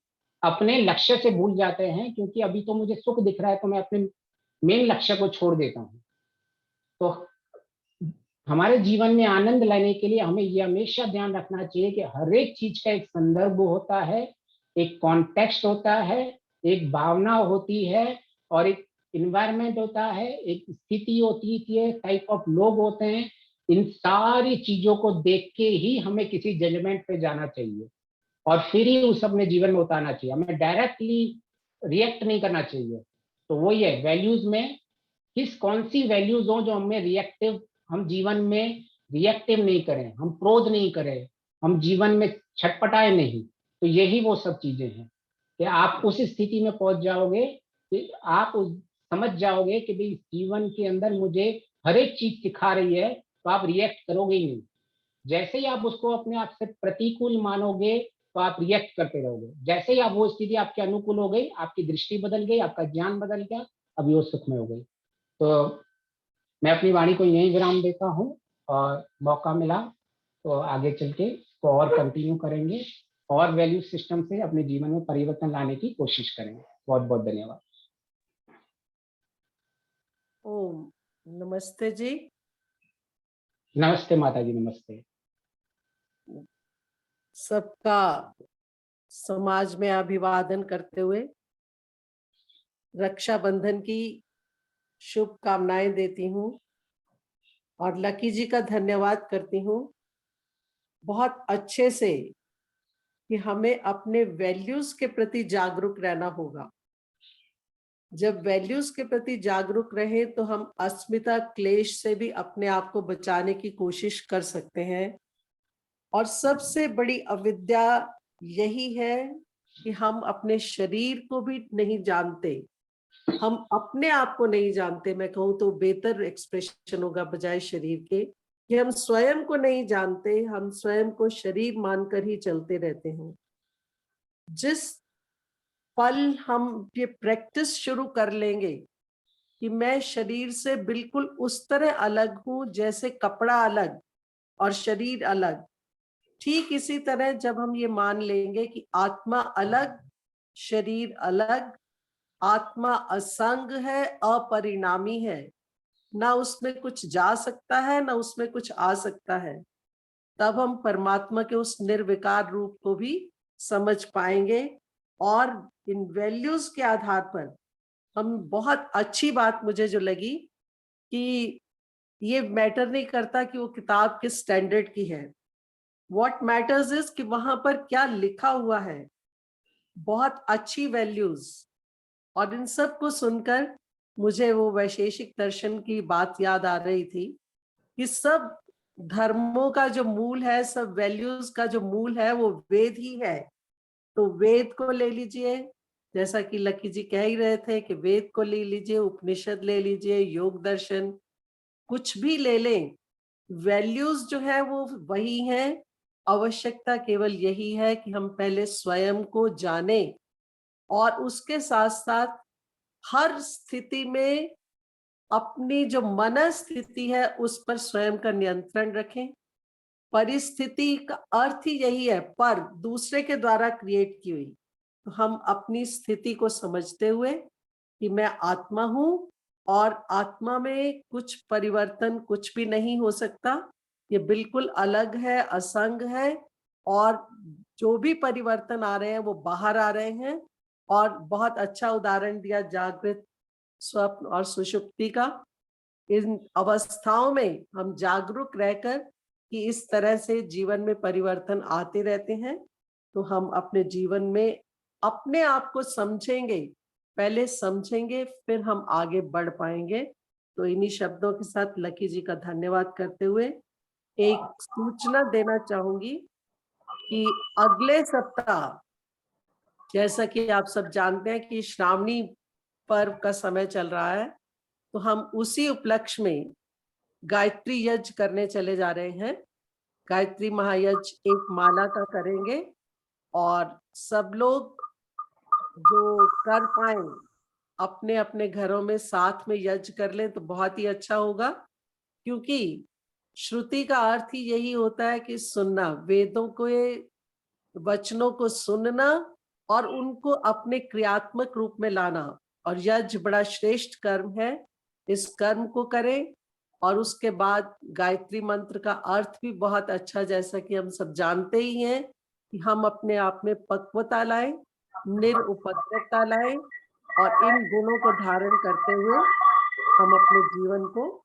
अपने लक्ष्य से भूल जाते हैं, क्योंकि अभी तो मुझे सुख दिख रहा है, तो मैं अपने मेन लक्ष्य को छोड़ देता हूँ। तो हमारे जीवन में आनंद लाने के लिए हमें यह हमेशा ध्यान रखना चाहिए कि हर एक चीज का एक संदर्भ होता है, एक कॉन्टेक्स्ट होता है, एक भावना होती है, और एक इन्वायरमेंट होता है, एक स्थिति होती है, टाइप ऑफ लोग होते हैं। इन सारी चीजों को देख के ही हमें किसी जजमेंट पे जाना चाहिए, और फिर ही उस अपने जीवन में उतारना चाहिए। हमें डायरेक्टली रिएक्ट नहीं करना चाहिए। तो वही है, वैल्यूज में कौन सी वैल्यूज हो जो हमें रिएक्टिव, हम जीवन में रिएक्टिव नहीं करें, हम क्रोध नहीं करें, हम जीवन में छटपटाए नहीं। तो यही वो सब चीजें हैं कि आप उस स्थिति में पहुंच जाओगे कि आप समझ जाओगे कि भाई जीवन के अंदर मुझे हर एक चीज सिखा रही है, तो आप रिएक्ट करोगे ही नहीं। जैसे ही आप उसको अपने आप से प्रतिकूल मानोगे, तो आप रिएक्ट करते रहोगे। जैसे ही आप वो स्थिति आपके अनुकूल हो गई, आपकी दृष्टि बदल गई, आपका ज्ञान बदल गया, अभी वो सुख में हो गई। तो मैं अपनी वाणी को यहीं विराम देता हूँ, और मौका मिला तो आगे चल के इसको और कंटिन्यू करेंगे। और वैल्यू सिस्टम से अपने जीवन में परिवर्तन लाने की कोशिश करेंगे। बहुत बहुत धन्यवाद। ओम नमस्ते जी। नमस्ते माता जी, नमस्ते। सबका समाज में अभिवादन करते हुए रक्षाबंधन की शुभकामनाएं देती हूँ और लकी जी का धन्यवाद करती हूँ बहुत अच्छे से कि हमें अपने वैल्यूज के प्रति जागरूक रहना होगा। जब वैल्यूज के प्रति जागरूक रहे तो हम अस्मिता क्लेश से भी अपने आप को बचाने की कोशिश कर सकते हैं। और सबसे बड़ी अविद्या यही है कि हम अपने शरीर को भी नहीं जानते, हम अपने आप को नहीं जानते। मैं कहूँ तो बेहतर एक्सप्रेशन होगा बजाय शरीर के, कि हम स्वयं को नहीं जानते, हम स्वयं को शरीर मानकर ही चलते रहते हैं। जिस पल हम ये प्रैक्टिस शुरू कर लेंगे कि मैं शरीर से बिल्कुल उस तरह अलग हूं जैसे कपड़ा अलग और शरीर अलग, ठीक इसी तरह जब हम ये मान लेंगे कि आत्मा अलग शरीर अलग, आत्मा असंग है, अपरिणामी है, ना उसमें कुछ जा सकता है ना उसमें कुछ आ सकता है, तब हम परमात्मा के उस निर्विकार रूप को भी समझ पाएंगे। और इन वैल्यूज के आधार पर हम, बहुत अच्छी बात मुझे जो लगी कि ये मैटर नहीं करता कि वो किताब किस स्टैंडर्ड की है, व्हाट मैटर्स इज कि वहां पर क्या लिखा हुआ है। बहुत अच्छी वैल्यूज। और इन सब को सुनकर मुझे वो वैशेषिक दर्शन की बात याद आ रही थी कि सब धर्मों का जो मूल है, सब वैल्यूज का जो मूल है वो वेद ही है। तो वेद को ले लीजिए, जैसा कि लकी जी कह ही रहे थे कि वेद को ले लीजिए, उपनिषद ले लीजिए, योग दर्शन, कुछ भी ले लें, वैल्यूज जो है वो वही है। आवश्यकता केवल यही है कि हम पहले स्वयं को जाने और उसके साथ साथ हर स्थिति में अपनी जो मनस्थिति है उस पर स्वयं का नियंत्रण रखें। परिस्थिति का अर्थ ही यही है, पर दूसरे के द्वारा क्रिएट की हुई। तो हम अपनी स्थिति को समझते हुए कि मैं आत्मा हूं और आत्मा में कुछ परिवर्तन कुछ भी नहीं हो सकता, ये बिल्कुल अलग है, असंग है, और जो भी परिवर्तन आ रहे हैं वो बाहर आ रहे हैं। और बहुत अच्छा उदाहरण दिया जागृत, स्वप्न और सुषुप्ति का। इन अवस्थाओं में हम जागरूक रहकर कि इस तरह से जीवन में परिवर्तन आते रहते हैं, तो हम अपने जीवन में अपने आप को समझेंगे, पहले समझेंगे फिर हम आगे बढ़ पाएंगे। तो इन्हीं शब्दों के साथ लकी जी का धन्यवाद करते हुए एक सूचना देना चाहूंगी कि अगले सप्ताह, जैसा कि आप सब जानते हैं कि श्रावणी पर्व का समय चल रहा है, तो हम उसी उपलक्ष्य में गायत्री यज्ञ करने चले जा रहे हैं। गायत्री महायज्ञ एक माला का करेंगे और सब लोग जो कर पाए अपने अपने घरों में साथ में यज्ञ कर लें तो बहुत ही अच्छा होगा। क्योंकि श्रुति का अर्थ ही यही होता है कि सुनना, वेदों को, वचनों को सुनना और उनको अपने क्रियात्मक रूप में लाना। और यज्ञ बड़ा श्रेष्ठ कर्म है, इस कर्म को करें। और उसके बाद गायत्री मंत्र का अर्थ भी बहुत अच्छा, जैसा कि हम सब जानते ही हैं कि हम अपने आप में पक्वता लाएं, निरुपद्रवता लाएं और इन गुणों को धारण करते हुए हम अपने जीवन को